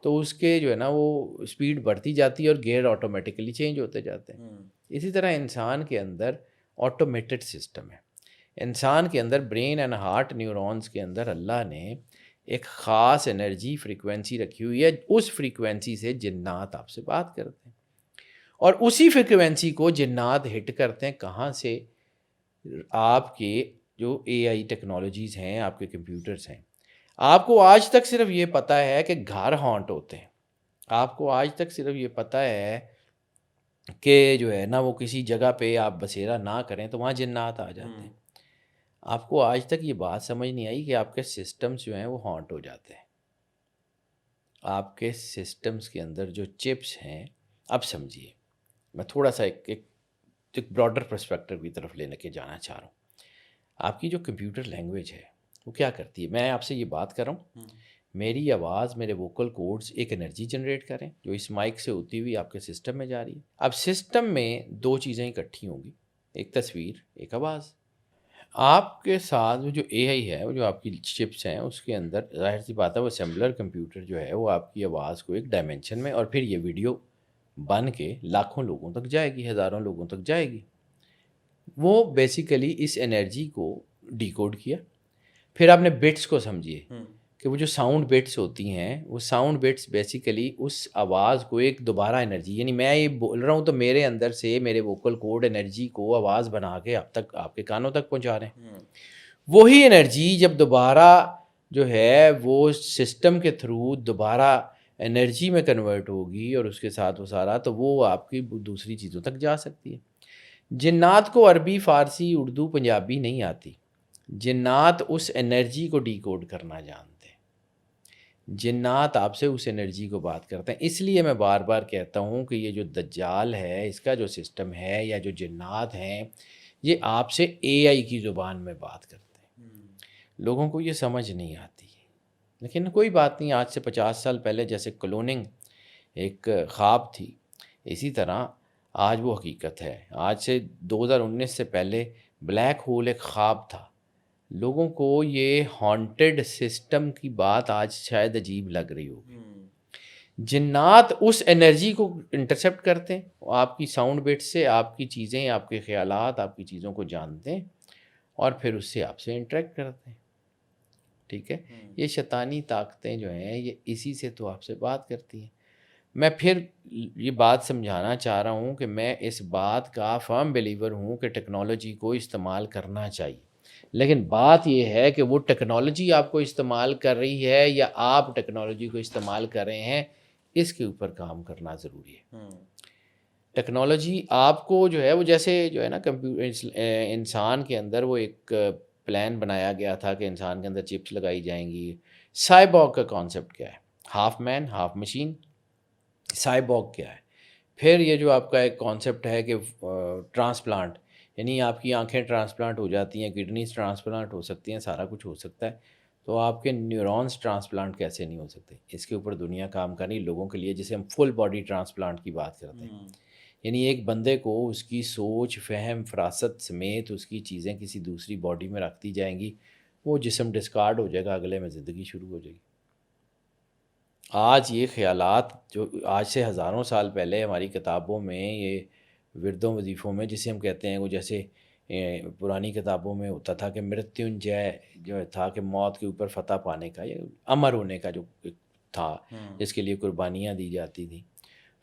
تو اس کے جو ہے نا وہ اسپیڈ بڑھتی جاتی ہے اور گیئر آٹومیٹکلی چینج ہوتے جاتے ہیں۔ اسی طرح انسان کے اندر آٹومیٹڈ سسٹم ہے۔ انسان کے اندر برین اینڈ ہارٹ نیورونز کے اندر اللہ نے ایک خاص انرجی فریکوینسی رکھی ہوئی ہے، اس فریکوینسی سے جنات آپ سے بات کرتے ہیں، اور اسی فریکوینسی کو جنات ہٹ کرتے ہیں کہاں سے؟ آپ کے جو اے آئی ٹیکنالوجیز ہیں، آپ کے کمپیوٹرز ہیں۔ آپ کو آج تک صرف یہ پتہ ہے کہ گھر ہانٹ ہوتے ہیں، آپ کو آج تک صرف یہ پتہ ہے کہ جو ہے نا وہ کسی جگہ پہ آپ بسیرا نہ کریں تو وہاں جنات آ جاتے ہیں۔ آپ کو آج تک یہ بات سمجھ نہیں آئی کہ آپ کے سسٹمز جو ہیں وہ ہانٹ ہو جاتے ہیں۔ آپ کے سسٹمز کے اندر جو چپس ہیں، اب سمجھیے، میں تھوڑا سا ایک براڈر پرسپیکٹو کی طرف لینے کے جانا چاہ رہا ہوں۔ آپ کی جو کمپیوٹر لینگویج ہے وہ کیا کرتی ہے؟ میں آپ سے یہ بات کر رہا ہوں، میری آواز، میرے ووکل کوڈز ایک انرجی جنریٹ کریں جو اس مائک سے ہوتی ہوئی آپ کے سسٹم میں جا رہی ہے۔ اب سسٹم میں دو چیزیں اکٹھی ہوں گی، ایک تصویر، ایک آواز۔ آپ کے ساتھ جو اے آئی ہے، وہ جو آپ کی چپس ہیں، اس کے اندر ظاہر سی بات ہے وہ اسمبلر کمپیوٹر جو ہے وہ آپ کی آواز کو ایک ڈائمنشن میں، اور پھر یہ ویڈیو بن کے لاکھوں لوگوں تک جائے گی، ہزاروں لوگوں تک جائے گی۔ وہ بیسیکلی اس انرجی کو ڈیکوڈ کیا۔ پھر آپ نے بٹس کو سمجھیے کہ وہ جو ساؤنڈ بٹس ہوتی ہیں، وہ ساؤنڈ بٹس بیسیکلی اس آواز کو ایک دوبارہ انرجی، یعنی میں یہ بول رہا ہوں تو میرے اندر سے میرے ووکل کوڈ انرجی کو آواز بنا کے اب تک آپ کے کانوں تک پہنچا رہے ہیں۔ وہی انرجی جب دوبارہ جو ہے وہ سسٹم کے تھرو دوبارہ انرجی میں کنورٹ ہوگی اور اس کے ساتھ وہ سارا، تو وہ آپ کی دوسری چیزوں تک جا سکتی ہے۔ جنات کو عربی، فارسی، اردو، پنجابی نہیں آتی، جنات اس انرجی کو ڈیکوڈ کرنا جانتے ہیں، جنات آپ سے اس انرجی کو بات کرتے ہیں۔ اس لیے میں بار بار کہتا ہوں کہ یہ جو دجال ہے، اس کا جو سسٹم ہے، یا جو جنات ہیں، یہ آپ سے اے آئی کی زبان میں بات کرتے ہیں۔ لوگوں کو یہ سمجھ نہیں آتی، لیکن کوئی بات نہیں۔ آج سے 50 سال پہلے جیسے کلوننگ ایک خواب تھی، اسی طرح آج وہ حقیقت ہے۔ آج سے 2019 سے پہلے بلیک ہول ایک خواب تھا۔ لوگوں کو یہ ہانٹڈ سسٹم کی بات آج شاید عجیب لگ رہی ہوگی۔ جنات اس انرجی کو انٹرسیپٹ کرتے ہیں، آپ کی ساؤنڈ بٹ سے آپ کی چیزیں، آپ کے خیالات، آپ کی چیزوں کو جانتے ہیں، اور پھر اس سے آپ سے انٹریکٹ کرتے ہیں۔ ٹھیک ہے، یہ شیطانی طاقتیں جو ہیں یہ اسی سے تو آپ سے بات کرتی ہیں۔ میں پھر یہ بات سمجھانا چاہ رہا ہوں کہ میں اس بات کا فرم بلیور ہوں کہ ٹیکنالوجی کو استعمال کرنا چاہیے، لیکن بات یہ ہے کہ وہ ٹیکنالوجی آپ کو استعمال کر رہی ہے یا آپ ٹیکنالوجی کو استعمال کر رہے ہیں، اس کے اوپر کام کرنا ضروری ہے۔ ٹیکنالوجی آپ کو جو ہے وہ جیسے جو ہے نا انسان کے اندر وہ ایک پلان بنایا گیا تھا کہ انسان کے اندر چپس لگائی جائیں گی۔ سائبورگ کا کانسیپٹ کیا ہے؟ ہاف مین ہاف مشین۔ سائبورگ کیا ہے. پھر یہ جو آپ کا ایک کانسیپٹ ہے کہ ٹرانسپلانٹ، یعنی آپ کی آنکھیں ٹرانسپلانٹ ہو جاتی ہیں، کڈنیز ٹرانسپلانٹ ہو سکتی ہیں، سارا کچھ ہو سکتا ہے، تو آپ کے نیورونز ٹرانسپلانٹ کیسے نہیں ہو سکتے؟ اس کے اوپر دنیا کام کر رہی لوگوں کے لیے، جسے ہم فل باڈی ٹرانسپلانٹ کی بات کرتے ہیں. یعنی ایک بندے کو اس کی سوچ، فہم، فراست سمیت اس کی چیزیں کسی دوسری باڈی میں رکھ دی جائیں گی، وہ جسم ڈسکارڈ ہو جائے گا، اگلے میں زندگی شروع ہو جائے گی. آج یہ خیالات جو آج سے ہزاروں سال پہلے ہماری کتابوں میں، یہ وردوں وظیفوں میں جسے ہم کہتے ہیں، وہ جیسے پرانی کتابوں میں ہوتا تھا کہ مرتیونجے جو تھا کہ موت کے اوپر فتح پانے کا، یا امر ہونے کا جو تھا، جس کے لیے قربانیاں دی جاتی تھیں.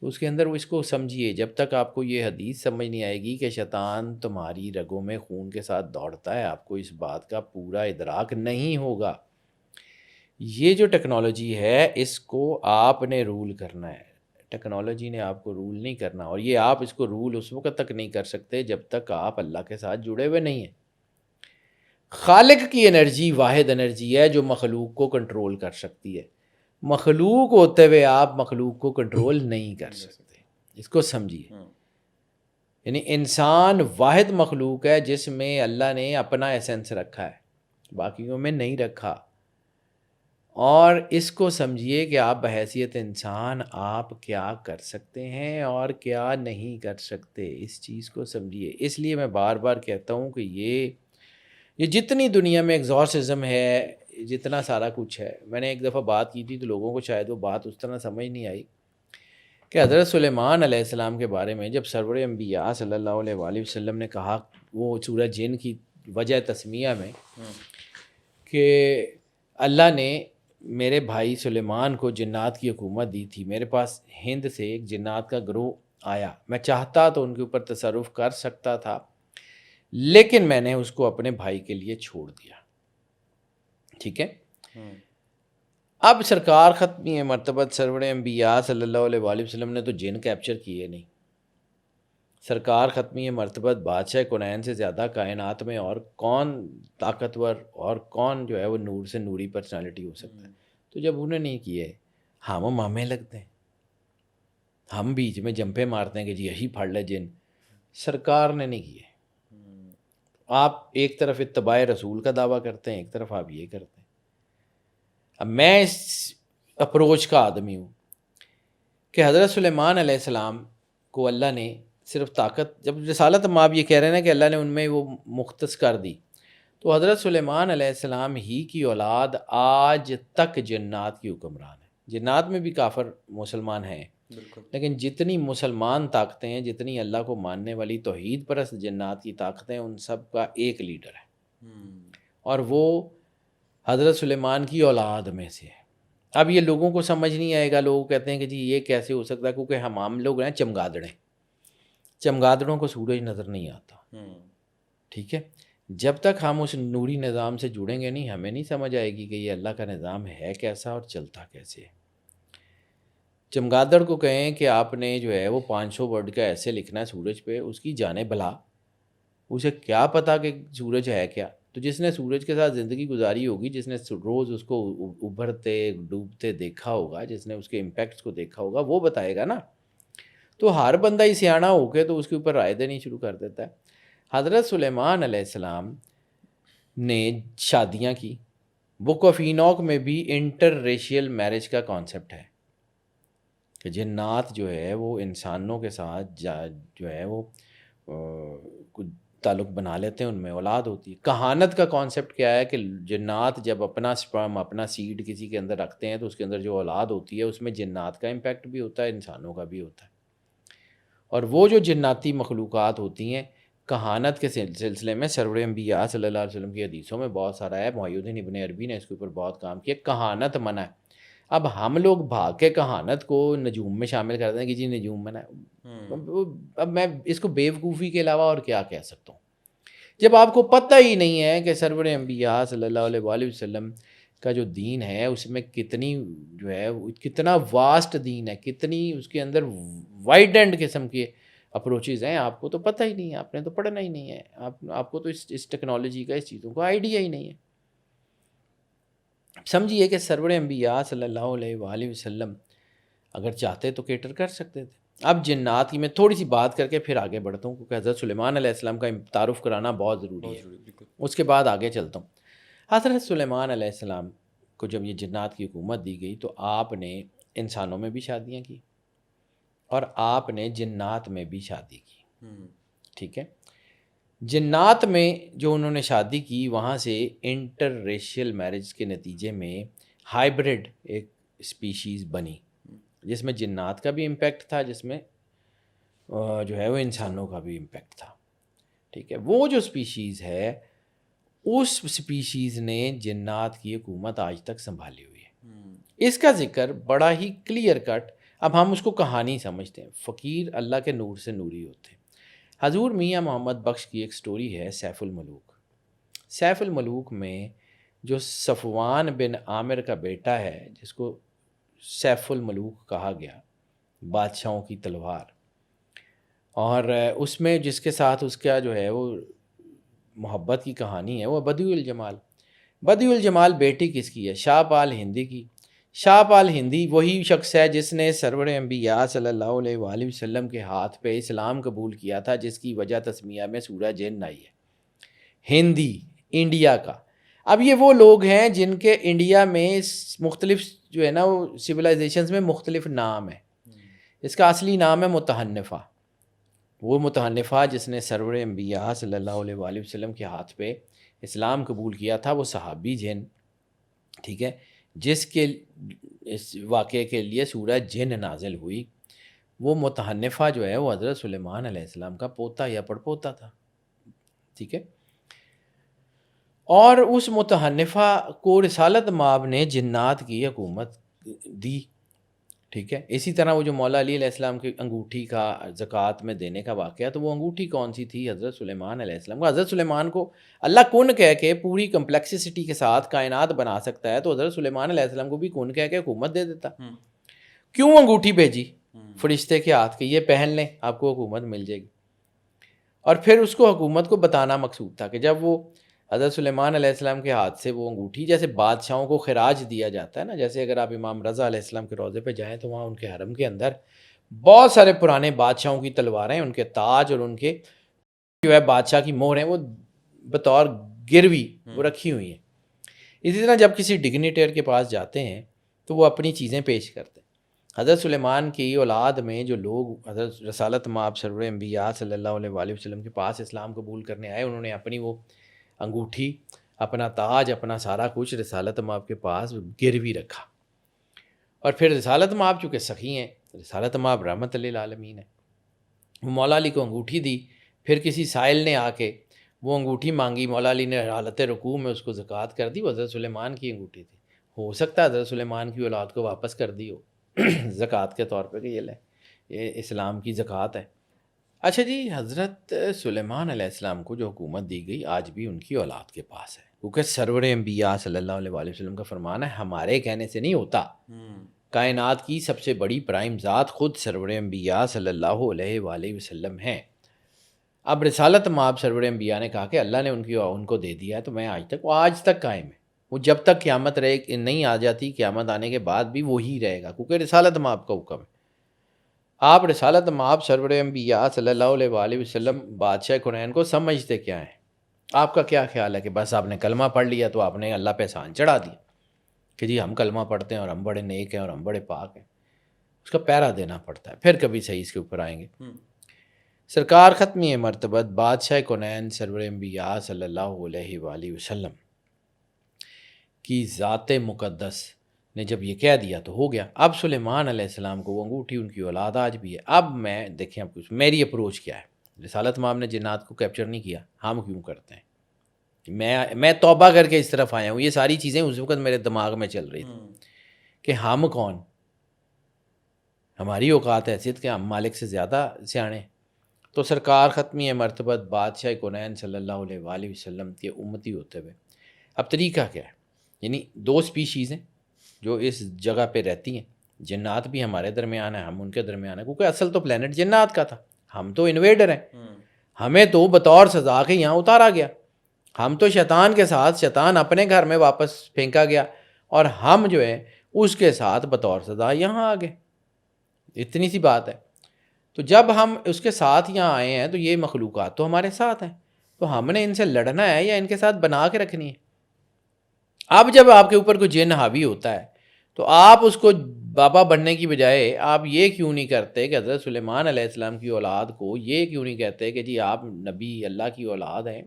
تو اس کے اندر وہ اس کو سمجھیے، جب تک آپ کو یہ حدیث سمجھ نہیں آئے گی کہ شیطان تمہاری رگوں میں خون کے ساتھ دوڑتا ہے، آپ کو اس بات کا پورا ادراک نہیں ہوگا. یہ جو ٹیکنالوجی ہے اس کو آپ نے رول کرنا ہے، ٹیکنالوجی نے آپ کو رول نہیں کرنا. اور یہ آپ اس کو رول اس وقت تک نہیں کر سکتے جب تک آپ اللہ کے ساتھ جڑے ہوئے نہیں ہیں. خالق کی انرجی واحد انرجی ہے جو مخلوق کو کنٹرول کر سکتی ہے. مخلوق ہوتے ہوئے آپ مخلوق کو کنٹرول نہیں کر سکتے، اس کو سمجھیے. یعنی انسان واحد مخلوق ہے جس میں اللہ نے اپنا ایسنس رکھا ہے، باقیوں میں نہیں رکھا. اور اس کو سمجھیے کہ آپ بحیثیت انسان آپ کیا کر سکتے ہیں اور کیا نہیں کر سکتے، اس چیز کو سمجھیے. اس لیے میں بار بار کہتا ہوں کہ یہ جتنی دنیا میں ایگزورسزم ہے، جتنا سارا کچھ ہے، میں نے ایک دفعہ بات کی تھی تو لوگوں کو شاید وہ بات اس طرح سمجھ نہیں آئی کہ حضرت سلیمان علیہ السلام کے بارے میں جب سرور انبیاء صلی اللہ علیہ وآلہ وسلم نے کہا، وہ سورہ جن کی وجہ تسمیہ میں، کہ اللہ نے میرے بھائی سلیمان کو جنات کی حکومت دی تھی، میرے پاس ہند سے ایک جنات کا گروہ آیا، میں چاہتا تو ان کے اوپر تصرف کر سکتا تھا، لیکن میں نے اس کو اپنے بھائی کے لیے چھوڑ دیا. ٹھیک ہے. اب سرکار ختمی مرتبت سرور انبیاء صلی اللہ علیہ وآلہ وسلم نے تو جن کیپچر کیے نہیں. سرکار ختمی مرتبت بادشاہ کونین سے زیادہ کائنات میں اور کون طاقتور اور کون جو ہے وہ نور سے نوری پرسنالٹی ہو سکتا ہے. تو جب انہوں نے نہیں کیے، ہم مامے لگتے ہیں، ہم بیچ میں جمپے مارتے ہیں کہ جی یہی پھڑ لے جن. سرکار نے نہیں کیے. آپ ایک طرف اتباع رسول کا دعویٰ کرتے ہیں، ایک طرف آپ یہ کرتے ہیں. اب میں اس اپروچ کا آدمی ہوں کہ حضرت سلیمان علیہ السلام کو اللہ نے صرف طاقت، جب رسالت ہم آپ یہ کہہ رہے ہیں نا کہ اللہ نے ان میں وہ مختص کر دی، تو حضرت سلیمان علیہ السلام ہی کی اولاد آج تک جنات کی حکمران ہے. جنات میں بھی کافر مسلمان ہیں، لیکن جتنی مسلمان طاقتیں ہیں، جتنی اللہ کو ماننے والی توحید پرست جنات کی طاقتیں، ان سب کا ایک لیڈر ہے، اور وہ حضرت سلیمان کی اولاد میں سے ہے. اب یہ لوگوں کو سمجھ نہیں آئے گا، لوگ کہتے ہیں کہ جی یہ کیسے ہو سکتا ہے، کیونکہ ہم عام لوگ ہیں چمگادڑیں، چمگادڑوں کو سورج نظر نہیں آتا. ٹھیک ہے. جب تک ہم اس نوری نظام سے جڑیں گے نہیں، ہمیں نہیں سمجھ آئے گی کہ یہ اللہ کا نظام ہے کیسا اور چلتا کیسے ہے. چمگادڑ کو کہیں کہ آپ نے جو ہے وہ 500 ورڈ کا ایسے لکھنا ہے سورج پہ، اس کی جانے بھلا، اسے کیا پتا کہ سورج ہے کیا. تو جس نے سورج کے ساتھ زندگی گزاری ہوگی، جس نے روز اس کو ابھرتے ڈوبتے دیکھا ہوگا، جس نے اس کے امپیکٹس کو دیکھا ہوگا، وہ بتائے گا نا. تو ہر بندہ ہی سیاںا ہو کے تو اس کے اوپر رائے دینی شروع کر دیتا ہے. حضرت سلیمان علیہ السلام نے شادیاں کی. بک آف اینوک میں بھی انٹر ریشیل میرج کا کانسیپٹ ہے کہ جنات جو ہے وہ انسانوں کے ساتھ جو ہے وہ کچھ تعلق بنا لیتے ہیں، ان میں اولاد ہوتی ہے. کہانت کا کانسیپٹ کیا ہے کہ جنات جب اپنا سپرم، اپنا سیڈ کسی کے اندر رکھتے ہیں تو اس کے اندر جو اولاد ہوتی ہے اس میں جنات کا امپیکٹ بھی ہوتا ہے، انسانوں کا بھی ہوتا ہے. اور وہ جو جناتی مخلوقات ہوتی ہیں، کہانت کے سلسلے میں سرور انبیاء صلی اللہ علیہ وسلم کی حدیثوں میں بہت سارا ہے. محی الدین ابن عربی نے اس کے اوپر بہت کام کیا. کہانت منع ہے. اب ہم لوگ بھاگ کے کہانت کو نجوم میں شامل کر دیں کہ جی نجوم منع ہے. اب میں اس کو بیوقوفی کے علاوہ اور کیا کہہ سکتا ہوں، جب آپ کو پتہ ہی نہیں ہے کہ سرور انبیاء صلی اللہ علیہ وآلہ وسلم کا جو دین ہے اس میں کتنی جو ہے کتنا واسٹ دین ہے، کتنی اس کے اندر وائڈنٹ قسم کے اپروچز ہیں. آپ کو تو پتہ ہی نہیں ہے، آپ نے تو پڑھنا ہی نہیں ہے، آپ کو تو اس ٹیکنالوجی کا، اس چیزوں کا آئیڈیا ہی نہیں ہے. سمجھیے کہ سرور انبیاء صلی اللہ علیہ وآلہ وسلم اگر چاہتے تو کیٹر کر سکتے تھے. اب جنات کی میں تھوڑی سی بات کر کے پھر آگے بڑھتا ہوں، کیونکہ حضرت سلیمان علیہ السلام کا تعارف کرانا بہت ضروری ہے. اس کے بعد آگے چلتا ہوں. حضرت سلیمان علیہ السلام کو جب یہ جنات کی حکومت دی گئی تو آپ نے انسانوں میں بھی شادیاں کی اور آپ نے جنات میں بھی شادی کی. ٹھیک ہے. جنات میں جو انہوں نے شادی کی وہاں سے انٹر ریشیل میرج کے نتیجے میں ہائیبرڈ ایک اسپیشیز بنی جس میں جنات کا بھی امپیکٹ تھا، جس میں جو ہے وہ انسانوں کا بھی امپیکٹ تھا. ٹھیک ہے. وہ جو اسپیشیز ہے اس اسپیشیز نے جنات کی حکومت آج تک سنبھالی ہوئی ہے. اس کا ذکر بڑا ہی کلیئر کٹ، اب ہم اس کو کہانی سمجھتے ہیں. فقیر اللہ کے نور سے نوری ہوتے ہیں. حضور میاں محمد بخش کی ایک سٹوری ہے سیف الملوک. سیف الملوک میں جو صفوان بن عامر کا بیٹا ہے جس کو سیف الملوک کہا گیا، بادشاہوں کی تلوار، اور اس میں جس کے ساتھ اس کا جو ہے وہ محبت کی کہانی ہے وہ بدیع الجمال. بدیع الجمال بیٹی کس کی ہے؟ شاہ پال ہندی کی. شاہ پال ہندی وہی شخص ہے جس نے سرور انبیاء صلی اللہ علیہ وآلہ وسلم کے ہاتھ پہ اسلام قبول کیا تھا، جس کی وجہ تسمیہ میں سورہ جن آئی ہے. ہندی انڈیا کا. اب یہ وہ لوگ ہیں جن کے انڈیا میں مختلف جو ہے نا وہ سویلائزیشنز میں مختلف نام ہے. اس کا اصلی نام ہے متحنفہ. وہ متحنفہ جس نے سرور انبیاء صلی اللہ علیہ وآلہ وسلم کے ہاتھ پہ اسلام قبول کیا تھا وہ صحابی جن، ٹھیک ہے، جس کے اس واقعے کے لیے سورہ جن نازل ہوئی. وہ متحنفہ جو ہے وہ حضرت سلیمان علیہ السلام کا پوتا یا پڑپوتا تھا. ٹھیک ہے. اور اس متحنفہ کو رسالت مآب نے جنات کی حکومت دی. ٹھیک ہے. اسی طرح وہ جو مولا علی علیہ السلام کی انگوٹھی کا زکوٰۃ میں دینے کا واقعہ، تو وہ انگوٹھی کون سی تھی؟ حضرت سلیمان علیہ السلام کو. حضرت سلیمان کو اللہ کن کہہ کے پوری کمپلیکسٹی کے ساتھ کائنات بنا سکتا ہے، تو حضرت سلیمان علیہ السلام کو بھی کن کہہ کے حکومت دے دیتا. کیوں انگوٹھی بھیجی فرشتے کے ہاتھ کے؟ یہ پہن لیں آپ کو حکومت مل جائے گی. اور پھر اس کو حکومت کو بتانا مقصود تھا کہ جب وہ حضرت سلیمان علیہ السلام کے ہاتھ سے وہ انگوٹھی، جیسے بادشاہوں کو خراج دیا جاتا ہے نا، جیسے اگر آپ امام رضا علیہ السلام کے روضے پہ جائیں تو وہاں ان کے حرم کے اندر بہت سارے پرانے بادشاہوں کی تلواریں، ان کے تاج اور ان کے جو ہے بادشاہ کی مہریں وہ بطور گروی وہ رکھی ہوئی ہیں. اسی طرح جب کسی ڈگنیٹر کے پاس جاتے ہیں تو وہ اپنی چیزیں پیش کرتے ہیں. حضرت سلیمان کی اولاد میں جو لوگ حضرت رسالت مآب سرور انبیاء صلی اللہ علیہ وآلہ وسلم کے پاس اسلام قبول کرنے آئے، انہوں نے اپنی وہ انگوٹھی، اپنا تاج، اپنا سارا کچھ رسالت مآب کے پاس گروی رکھا. اور پھر رسالت مآب چونکہ سخی ہیں، رسالت مآب رحمت للعالمین ہے، وہ مولا علی کو انگوٹھی دی. پھر کسی سائل نے آ کے وہ انگوٹھی مانگی، مولا علی نے حالت رکوع میں اس کو زکوٰۃ کر دی. وہ حضرت سلیمان کی انگوٹھی تھی. ہو سکتا ہے حضرت سلیمان کی اولاد کو واپس کر دی ہو زکوٰۃ کے طور پہ کہ یہ لیں، یہ اسلام کی زکوٰۃ ہے. اچھا جی، حضرت سلیمان علیہ السلام کو جو حکومت دی گئی آج بھی ان کی اولاد کے پاس ہے، کیونکہ سرور انبیاء صلی اللہ علیہ وآلہ وسلم کا فرمان ہے ہمارے کہنے سے نہیں ہوتا. کائنات کی سب سے بڑی پرائم ذات خود سرور انبیاء صلی اللہ علیہ وآلہ وسلم ہیں. اب رسالت مآب سرور انبیاء نے کہا کہ اللہ نے ان کو دے دیا ہے، تو میں آج تک قائم ہے. وہ جب تک قیامت نہیں آ جاتی، قیامت آنے کے بعد بھی وہی رہے گا، کیونکہ رسالت مآب کا حکم ہے. آپ رسالت مآب سرور انبیاء صلی اللہ علیہ وآلہ وسلم بادشاہ کونین کو سمجھتے کیا ہیں؟ آپ کا کیا خیال ہے کہ بس آپ نے کلمہ پڑھ لیا تو آپ نے اللہ پہ احسان چڑھا دیا کہ جی ہم کلمہ پڑھتے ہیں اور ہم بڑے نیک ہیں اور ہم بڑے پاک ہیں؟ اس کا پیرا دینا پڑتا ہے، پھر کبھی صحیح اس کے اوپر آئیں گے. سرکار ختمی مرتبت بادشاہ کونین سرور انبیاء صلی اللہ علیہ وآلہ وسلم کی ذات مقدس نے جب یہ کہہ دیا تو ہو گیا. اب سلیمان علیہ السلام کو وہ انگوٹھی ان کی اولاد آج بھی ہے. اب میں دیکھیں اب کچھ میری اپروچ کیا ہے. رسالت مآب نے جنات کو کیپچر نہیں کیا، ہم کیوں کرتے ہیں؟ میں توبہ کر کے اس طرف آیا ہوں. یہ ساری چیزیں اس وقت میرے دماغ میں چل رہی تھی کہ ہم کون، ہماری اوقات حیثیت کہ ہم مالک سے زیادہ سیانے. تو سرکار ختمی مرتبت بادشاہ کونین صلی اللہ علیہ وآلہ وسلم کے امتی ہوتے ہوئے اب طریقہ کیا ہے؟ یعنی دو سپیشیز ہیں جو اس جگہ پہ رہتی ہیں. جنات بھی ہمارے درمیان ہیں، ہم ان کے درمیان ہیں، کیونکہ اصل تو پلینٹ جنات کا تھا. ہم تو انویڈر ہیں، ہمیں تو بطور سزا کے یہاں اتارا گیا. ہم تو شیطان کے ساتھ، شیطان اپنے گھر میں واپس پھینکا گیا اور ہم جو ہے اس کے ساتھ بطور سزا یہاں آ گئے. اتنی سی بات ہے. تو جب ہم اس کے ساتھ یہاں آئے ہیں تو یہ مخلوقات تو ہمارے ساتھ ہیں، تو ہم نے ان سے لڑنا ہے یا ان کے ساتھ بنا کے رکھنی ہے؟ اب جب آپ کے اوپر کوئی جن حاوی ہوتا ہے تو آپ اس کو بابا بننے کی بجائے آپ یہ کیوں نہیں کرتے کہ حضرت سلیمان علیہ السلام کی اولاد کو یہ کیوں نہیں کہتے کہ جی آپ نبی اللہ کی اولاد ہیں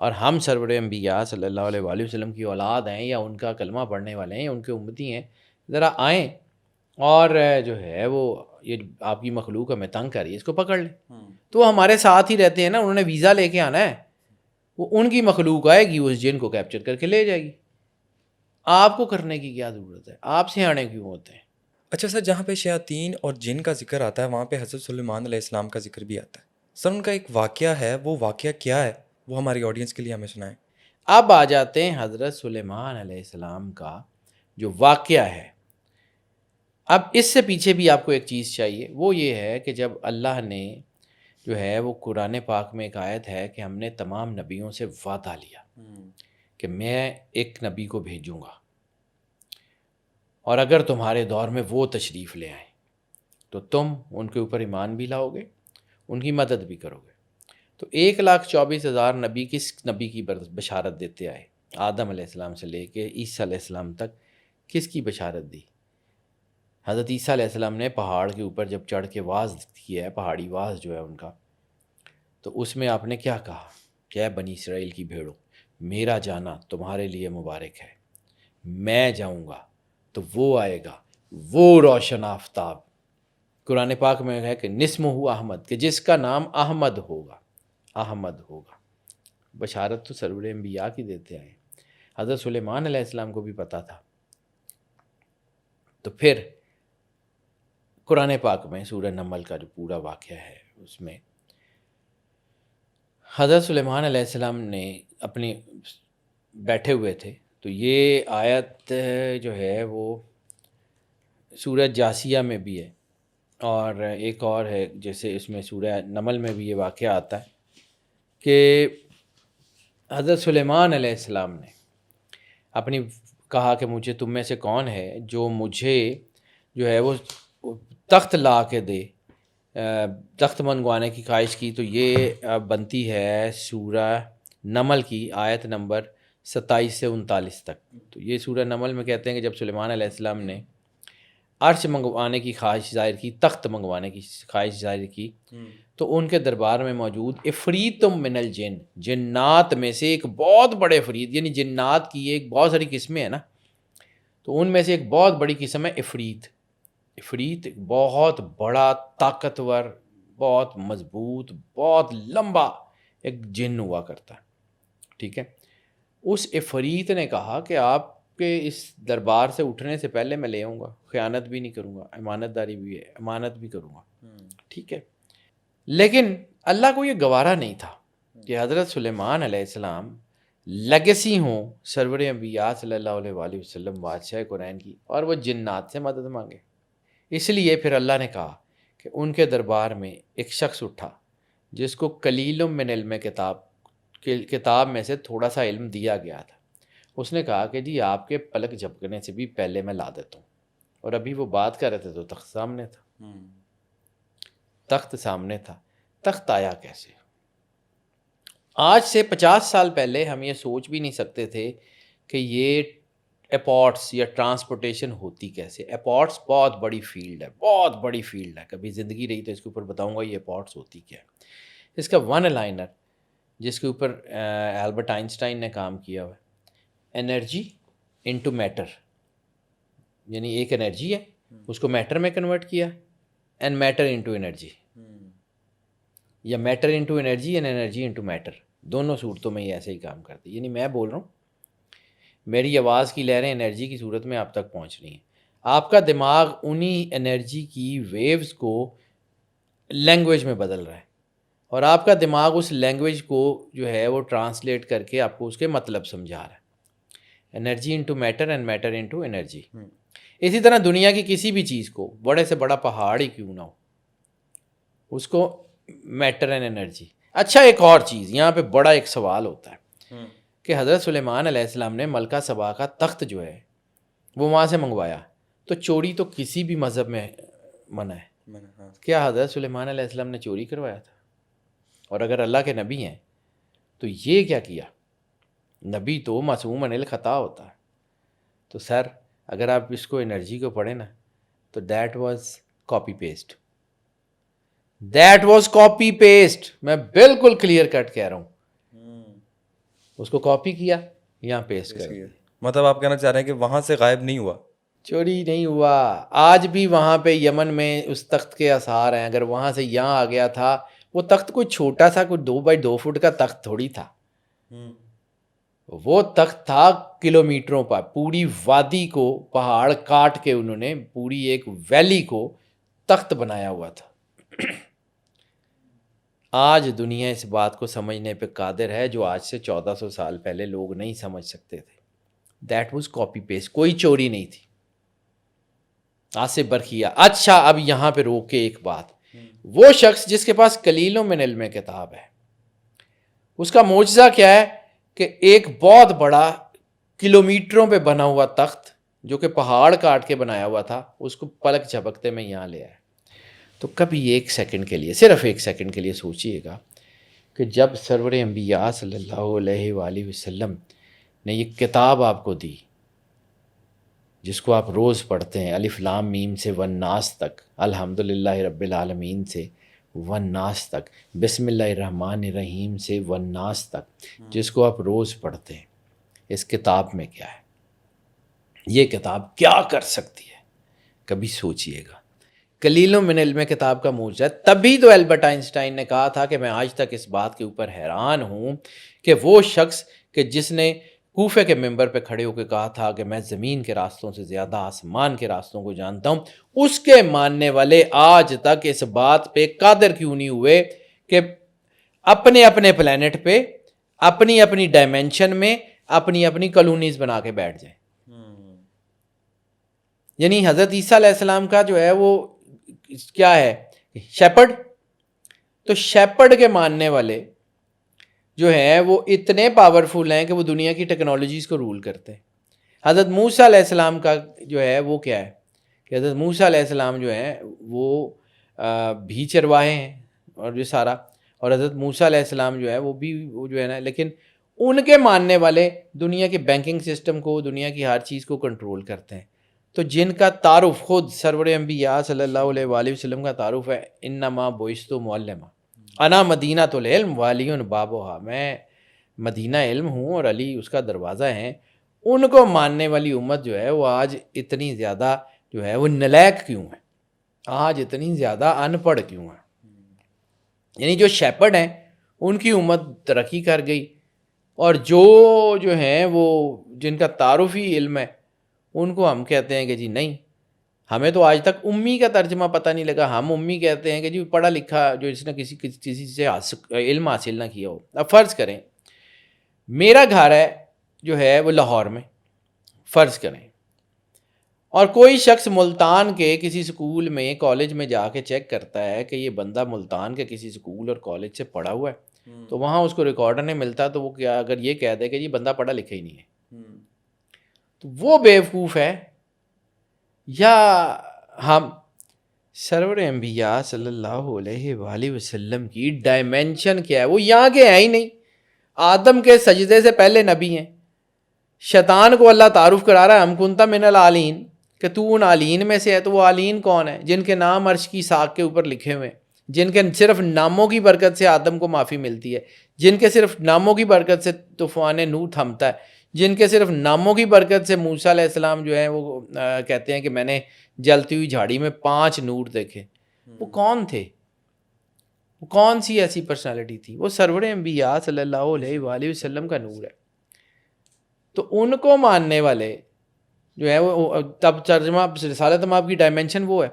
اور ہم سرور انبیاء صلی اللہ علیہ وآلہ وسلم کی اولاد ہیں یا ان کا کلمہ پڑھنے والے ہیں یا ان کے امتی ہیں، ذرا آئیں اور جو ہے وہ یہ آپ کی مخلوق ہمیں تنگ کر رہی ہے اس کو پکڑ لیں. تو وہ ہمارے ساتھ ہی رہتے ہیں نا، انہوں نے ویزا لے کے آنا ہے، وہ ان کی مخلوق آئے گی اس جن کو کیپچر کر کے لے جائے گی. آپ کو کرنے کی کیا ضرورت ہے؟ آپ سیانے کیوں ہوتے ہیں؟ اچھا سر، جہاں پہ شیاطین اور جن کا ذکر آتا ہے وہاں پہ حضرت سلیمان علیہ السلام کا ذکر بھی آتا ہے. سر ان کا ایک واقعہ ہے، وہ واقعہ کیا ہے وہ ہماری آڈینس کے لیے ہمیں سنائیں. اب آ جاتے ہیں حضرت سلیمان علیہ السلام کا جو واقعہ ہے. اب اس سے پیچھے بھی آپ کو ایک چیز چاہیے، وہ یہ ہے کہ جب اللہ نے جو ہے وہ قرآن پاک میں ایک آیت ہے کہ ہم نے تمام نبیوں سے وعدہ لیا کہ میں ایک نبی کو بھیجوں گا اور اگر تمہارے دور میں وہ تشریف لے آئیں تو تم ان کے اوپر ایمان بھی لاؤ گے، ان کی مدد بھی کرو گے. تو 1,24,000 نبی کس نبی کی بشارت دیتے آئے؟ آدم علیہ السلام سے لے کے عیسیٰ علیہ السلام تک کس کی بشارت دی؟ حضرت عیسیٰ علیہ السلام نے پہاڑ کے اوپر جب چڑھ کے واعظ کیا ہے، پہاڑی واعظ جو ہے ان کا، تو اس میں آپ نے کیا کہا کہ اے بنی اسرائیل کی بھیڑوں، میرا جانا تمہارے لیے مبارک ہے، میں جاؤں گا تو وہ آئے گا، وہ روشن آفتاب. قرآن پاک میں ہے کہ نسمہ احمد، کہ جس کا نام احمد ہوگا، احمد ہوگا. بشارت تو سرور انبیاء کی دیتے آئے. حضرت سلیمان علیہ السلام کو بھی پتہ تھا. تو پھر قرآن پاک میں سورہ نمل کا جو پورا واقعہ ہے اس میں حضرت سلیمان علیہ السلام نے اپنی بیٹھے ہوئے تھے، تو یہ آیت جو ہے وہ سورہ جاسیہ میں بھی ہے اور ایک اور ہے جیسے اس میں سورہ نمل میں بھی یہ واقعہ آتا ہے کہ حضرت سلیمان علیہ السلام نے اپنی کہا کہ مجھے تم میں سے کون ہے جو مجھے جو ہے وہ تخت لا کے دے، تخت منگوانے کی خواہش کی. تو یہ بنتی ہے سورہ نمل کی آیت نمبر 27 سے 39 تک. تو یہ سورہ نمل میں کہتے ہیں کہ جب سلیمان علیہ السلام نے عرش منگوانے کی خواہش ظاہر کی، تخت منگوانے کی خواہش ظاہر کی، تو ان کے دربار میں موجود افریتم من الجن، جنات میں سے ایک بہت بڑے افریت، یعنی جنات کی ایک بہت ساری قسمیں ہیں نا، تو ان میں سے ایک بہت بڑی قسم ہے افریت. افریت ایک بہت بڑا طاقتور، بہت مضبوط، بہت لمبا ایک جن ہوا کرتا ہے. ٹھیک ہے، اس افریت نے کہا کہ آپ کے اس دربار سے اٹھنے سے پہلے میں لے آؤں گا، خیانت بھی نہیں کروں گا، امانت داری بھی ہے، امانت بھی کروں گا. ٹھیک ہے، لیکن اللہ کو یہ گوارا نہیں تھا کہ حضرت سلیمان علیہ السلام لیگسی ہوں سرور انبیاء صلی اللہ علیہ وآلہ وسلم بادشاہ قرآن کی، اور وہ جنات سے مدد مانگے. اس لیے پھر اللہ نے کہا کہ ان کے دربار میں ایک شخص اٹھا جس کو قلیل من علم کتاب میں سے تھوڑا سا علم دیا گیا تھا. اس نے کہا کہ جی آپ کے پلک جھپکنے سے بھی پہلے میں لا دیتا ہوں. اور ابھی وہ بات کر رہے تھے تو تخت سامنے تھا. تخت سامنے تھا، تخت آیا کیسے؟ آج سے 50 سال پہلے ہم یہ سوچ بھی نہیں سکتے تھے کہ یہ ایپورٹس یا ٹرانسپورٹیشن ہوتی کیسے. ایپورٹس بہت بڑی فیلڈ ہے، بہت بڑی فیلڈ ہے. کبھی زندگی رہی تو اس کے اوپر بتاؤں گا یہ ایپورٹس ہوتی کیا ہے. اس کا ون لائنر جس کے اوپر البرٹ آئنسٹائن نے کام کیا ہوا ہے، انرجی انٹو میٹر، یعنی ایک انرجی ہے اس کو میٹر میں کنورٹ کیا، اینڈ میٹر انٹو انرجی، یا matter into energy and energy into matter. دونوں صورتوں میں یہ ایسے ہی کام کرتی ہے. یعنی میں بول رہا ہوں میری آواز کی لہریں انرجی کی صورت میں آپ تک پہنچ رہی ہیں، آپ کا دماغ انہی انرجی کی ویوز کو لینگویج میں بدل رہا ہے، اور آپ کا دماغ اس لینگویج کو جو ہے وہ ٹرانسلیٹ کر کے آپ کو اس کے مطلب سمجھا رہا ہے. Energy into matter and matter into energy. اسی طرح دنیا کی کسی بھی چیز کو، بڑے سے بڑا پہاڑ ہی کیوں نہ ہو، اس کو میٹر اینڈ انرجی. اچھا ایک اور چیز یہاں پہ بڑا ایک سوال ہوتا ہے کہ حضرت سلیمان علیہ السلام نے ملکہ سبا کا تخت جو ہے وہ وہاں سے منگوایا، تو چوری تو کسی بھی مذہب میں منع ہے. کیا حضرت سلیمان علیہ السلام نے چوری کروایا تھا؟ اور اگر اللہ کے نبی ہیں تو یہ کیا کیا؟ نبی تو معصوم عن الخطا ہوتا ہے. تو سر اگر آپ اس کو انرجی کو پڑھیں نا تو that was copy paste. That was copy paste. میں بالکل کلیئر کٹ کہہ رہا ہوں. اس کو کاپی کیا یہاں پیسٹ کر دیا. مطلب آپ کہنا چاہ رہے ہیں کہ وہاں سے غائب نہیں ہوا, چوری نہیں ہوا. آج بھی وہاں پہ یمن میں اس تخت کے آثار ہیں. اگر وہاں سے یہاں آ گیا تھا, وہ تخت کوئی چھوٹا سا کوئی 2x2 فٹ کا تخت تھوڑی تھا. وہ تخت تھا کلومیٹروں پر. پوری وادی کو پہاڑ کاٹ کے انہوں نے پوری ایک ویلی کو تخت بنایا ہوا تھا. آج دنیا اس بات کو سمجھنے پہ قادر ہے جو آج سے 1400 سال پہلے لوگ نہیں سمجھ سکتے تھے. That was copy paste. کوئی چوری نہیں تھی. آصف برقیہ. اچھا اب یہاں پہ روک کے ایک بات, وہ شخص جس کے پاس قلیل من علم کتاب ہے, اس کا معجزہ کیا ہے کہ ایک بہت بڑا کلومیٹروں پہ بنا ہوا تخت جو کہ پہاڑ کاٹ کے بنایا ہوا تھا, اس کو پلک جھپکتے میں یہاں لے آئے. تو کبھی ایک سیکنڈ کے لیے, صرف ایک سیکنڈ کے لیے سوچئے گا کہ جب سرور انبیاء صلی اللہ علیہ وآلہ وسلم نے یہ کتاب آپ کو دی جس کو آپ روز پڑھتے ہیں, الف لام میم سے والناس تک, الحمدللہ رب العالمین سے والناس تک, بسم اللہ الرحمن الرحیم سے والناس تک, جس کو آپ روز پڑھتے ہیں, اس کتاب میں کیا ہے؟ یہ کتاب کیا کر سکتی ہے؟ کبھی سوچئے گا. قلیل من علم کتاب کا معجزہ ہے. تبھی تو البرٹ آئنسٹائن نے کہا تھا کہ میں آج تک اس بات کے اوپر حیران ہوں کہ وہ شخص کہ جس نے کوفے کے ممبر پہ کھڑے ہو کے کہا تھا کہ میں زمین کے راستوں سے زیادہ آسمان کے راستوں کو جانتا ہوں, اس کے ماننے والے آج تک اس بات پہ قادر کیوں نہیں ہوئے کہ اپنے اپنے پلانٹ پہ اپنی اپنی ڈائمینشن میں اپنی اپنی کالونیز بنا کے بیٹھ جائیں. یعنی حضرت عیسیٰ علیہ السلام کا جو ہے وہ کیا ہے, شیپرڈ. تو شیپرڈ کے ماننے والے جو ہیں وہ اتنے پاورفل ہیں کہ وہ دنیا کی ٹیکنالوجیز کو رول کرتے ہیں. حضرت موسیٰ علیہ السلام کا جو ہے وہ کیا ہے کہ حضرت موسیٰ علیہ السلام جو ہیں وہ بھی چرواہے ہیں اور جو سارا, اور حضرت موسیٰ علیہ السلام جو ہے وہ بھی وہ جو ہے نا, لیکن ان کے ماننے والے دنیا کے بینکنگ سسٹم کو, دنیا کی ہر چیز کو کنٹرول کرتے ہیں. تو جن کا تعارف خود سرور انبیاء صلی اللہ علیہ وآلہ وسلم کا تعارف ہے, انما بعثت معلما انا مدینہ العلم وعلی بابھا, میں مدینہ علم ہوں اور علی اس کا دروازہ ہیں. ان کو ماننے والی امت جو ہے وہ آج اتنی زیادہ جو ہے وہ نلیک کیوں ہے, آج اتنی زیادہ ان پڑھ کیوں ہے؟ یعنی جو شیپرڈ ہیں ان کی امت ترقی کر گئی, اور جو ہیں وہ جن کا تعارف ہی علم ہے ان کو ہم کہتے ہیں کہ جی نہیں, ہمیں تو آج تک امی کا ترجمہ پتہ نہیں لگا. ہم امی کہتے ہیں کہ جی پڑھا لکھا جو اس نے کسی سے علم حاصل نہ کیا ہو. اب فرض کریں میرا گھر ہے جو ہے وہ لاہور میں, فرض کریں, اور کوئی شخص ملتان کے کسی سکول میں کالج میں جا کے چیک کرتا ہے کہ یہ بندہ ملتان کے کسی سکول اور کالج سے پڑھا ہوا ہے, تو وہاں اس کو ریکارڈر نہیں ملتا, تو وہ کیا اگر یہ کہہ دے کہ یہ بندہ پڑھا لکھا ہی نہیں ہے, تو وہ بیوقوف ہے یا ہم؟ سرور انبیاء صلی اللہ علیہ وآلہ وسلم کی ڈائمینشن کیا ہے؟ وہ یہاں کے ہیں ہی نہیں. آدم کے سجدے سے پہلے نبی ہیں. شیطان کو اللہ تعارف کرا رہا ہے ہم کنتا من العالین, کہ تو ان عالین میں سے ہے. تو وہ عالین کون ہیں؟ جن کے نام عرش کی ساق کے اوپر لکھے ہوئے ہیں, جن کے صرف ناموں کی برکت سے آدم کو معافی ملتی ہے, جن کے صرف ناموں کی برکت سے طوفان نوح تھمتا ہے, جن کے صرف ناموں کی برکت سے موسیٰ علیہ السلام جو ہیں وہ کہتے ہیں کہ میں نے جلتی ہوئی جھاڑی میں 5 نور دیکھے. وہ کون تھے؟ وہ کون سی ایسی پرسنالٹی تھی؟ وہ سرور انبیاء صلی اللہ علیہ وآلہ وسلم کا نور ہے. تو ان کو ماننے والے جو ہے وہ تب ترجمہ رسالت مآب کی ڈائمینشن وہ ہے.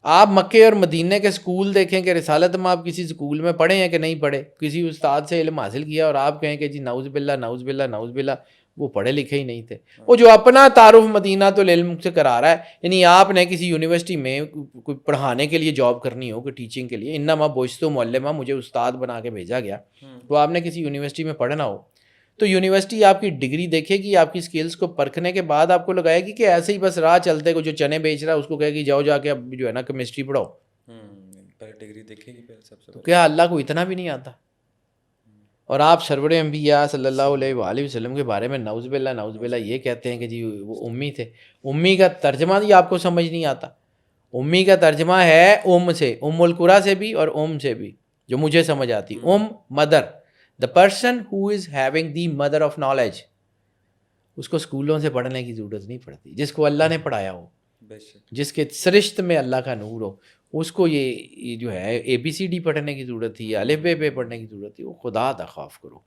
آپ مکے اور مدینہ کے سکول دیکھیں کہ رسالت مآب کسی سکول میں پڑھے ہیں کہ نہیں پڑھے, کسی استاد سے علم حاصل کیا, اور آپ کہیں کہ جی نعوذ باللہ نعوذ باللہ نعوذ باللہ وہ پڑھے لکھے ہی نہیں تھے. وہ جو اپنا تعارف مدینہ العلم سے کرا رہا ہے, یعنی آپ نے کسی یونیورسٹی میں کوئی پڑھانے کے لیے جاب کرنی ہو, کہ ٹیچنگ کے لیے, انما بعثت معلما, مجھے استاد بنا کے بھیجا گیا, تو آپ نے کسی یونیورسٹی میں پڑھنا ہو, تو یونیورسٹی آپ کی ڈگری دیکھے گی، آپ کی سکلز کو پرکھنے کے بعد آپ کو لگائے گی کہ ایسے ہی بس راہ چلتے کو جو چنے بیچ رہا ہے اس کو کہے گی جاؤ جا کے اب جو ہے نا کیمسٹری پڑھاؤ. پہلے ڈگری دیکھے گی پہلے سب سے تو کیا اللہ کو اتنا بھی نہیں آتا؟ اور آپ سرور انبیاء صلی اللہ علیہ وآلہ وسلم کے بارے میں نعوذ باللہ یہ کہتے ہیں کہ جی وہ امی تھے. امی کا ترجمہ بھی آپ کو سمجھ نہیں آتا. امی کا ترجمہ ہے سے، القرا سے بھی اور سے بھی، جو مجھے سمجھ آتی. Mother, the person who is having the mother of knowledge. اس کو اسکولوں سے پڑھنے کی ضرورت نہیں پڑتی. جس کو اللہ نے پڑھایا ہو، جس کے سرشت میں اللہ کا نور ہو، اس کو یہ جو ہے ABCD پڑھنے کی ضرورت تھی، الف ب پڑھنے کی ضرورت تھی. وہ خدا دا خوف کرو.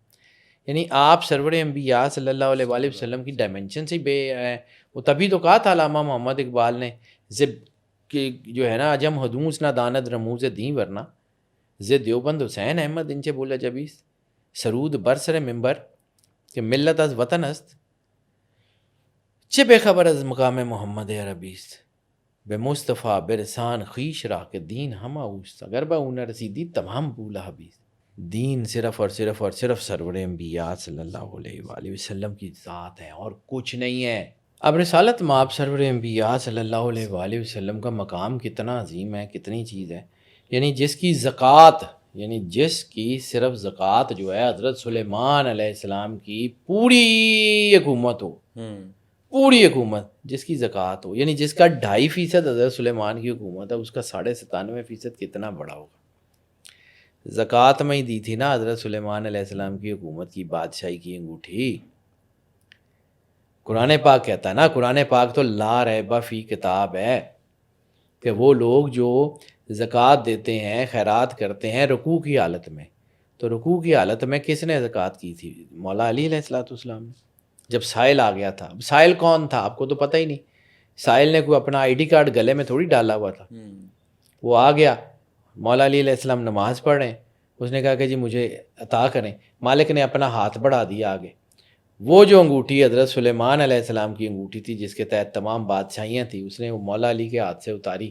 یعنی آپ سرور انبیاء صلی اللہ علیہ وآلہ وسلم کی ڈائمنشن سے بے ہیں. وہ تبھی تو کہا تھا علامہ محمد اقبال نے زب کہ جو ہے نا اجم حدوث نہ داند رموز دیں ورنہ زد دیوبند حسین احمد ان سے بولا جبیس سرود برسر ممبر کہ ملت از وطن است چه بے خبر از مقام محمد عربیست بے مصطفیٰ برسان خیش را کہ دین ہم اوست اگر با اون رسیدی تمام بولا حبیث. دین صرف اور صرف سرور انبیاء صلی اللہ علیہ وآلہ وسلم کی ذات ہے اور کچھ نہیں ہے. اب رسالت مآب سرور انبیاء صلی اللہ علیہ وآلہ وسلم کا مقام کتنا عظیم ہے، کتنی چیز ہے. یعنی جس کی زکوٰۃ، یعنی جس کی صرف زکوٰۃ جو ہے حضرت سلیمان علیہ السلام کی پوری حکومت ہو، پوری حکومت جس کی زکوٰۃ ہو، یعنی جس کا 2.5% حضرت سلیمان کی حکومت ہے، اس کا 97.5% کتنا بڑا ہوگا. زکوٰۃ میں ہی دی تھی نا حضرت سلیمان علیہ السلام کی حکومت کی بادشاہی کی انگوٹھی. قرآن پاک کہتا ہے نا، قرآن پاک تو لا ریب فی کتاب ہے کہ وہ لوگ جو زکوٰۃ دیتے ہیں، خیرات کرتے ہیں رکوع کی حالت میں. تو رکوع کی حالت میں کس نے زکوٰۃ کی تھی؟ مولا علی علیہ السلام نے. جب سائل آ گیا تھا، سائل کون تھا آپ کو تو پتہ ہی نہیں. سائل نے کوئی اپنا ID کارڈ گلے میں تھوڑی ڈالا ہوا تھا. وہ آ گیا، مولا علی علیہ السلام نماز پڑھ رہے ہیں، اس نے کہا کہ جی مجھے عطا کریں. مالک نے اپنا ہاتھ بڑھا دیا آگے. وہ جو انگوٹھی حضرت سلیمان علیہ السلام کی انگوٹھی تھی جس کے تحت تمام بادشاہیاں تھیں، اس نے وہ مولا علی کے ہاتھ سے اتاری،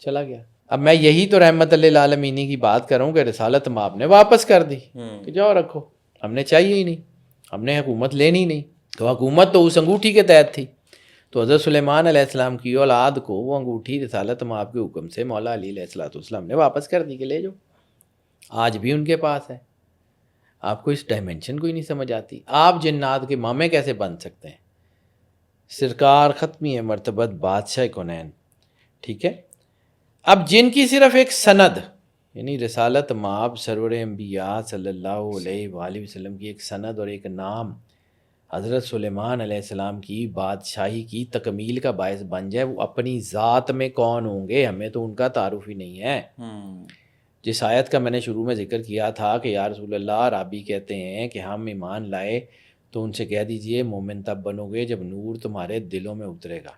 چلا گیا. اب میں یہی تو رحمت للعالمین کی بات کروں کہ رسالت مآب نے واپس کر دی کہ جاؤ رکھو، ہم نے چاہیے ہی نہیں، ہم نے حکومت لینی نہیں. تو حکومت تو اس انگوٹھی کے تحت تھی. تو حضرت سلیمان علیہ السلام کی اولاد کو وہ انگوٹھی رسالت مآب کے حکم سے مولا علی علیہ السلام نے واپس کر دی کہ لے جاؤ. آج بھی ان کے پاس ہے. آپ کو اس ڈائمنشن کو ہی نہیں سمجھ آتی. آپ جنات کے مامے کیسے بن سکتے ہیں؟ سرکار ختمی مرتبت بادشاہ کونین. ٹھیک ہے. اب جن کی صرف ایک سند، یعنی رسالت مآب سرور انبیاء صلی اللہ علیہ وآلہ وسلم کی ایک سند اور ایک نام حضرت سلیمان علیہ السلام کی بادشاہی کی تکمیل کا باعث بن جائے، وہ اپنی ذات میں کون ہوں گے؟ ہمیں تو ان کا تعارف ہی نہیں ہے. جس آیت کا میں نے شروع میں ذکر کیا تھا کہ یا رسول اللہ، رابی کہتے ہیں کہ ہم ایمان لائے تو ان سے کہہ دیجئے مومن تب بنو گے جب نور تمہارے دلوں میں اترے گا.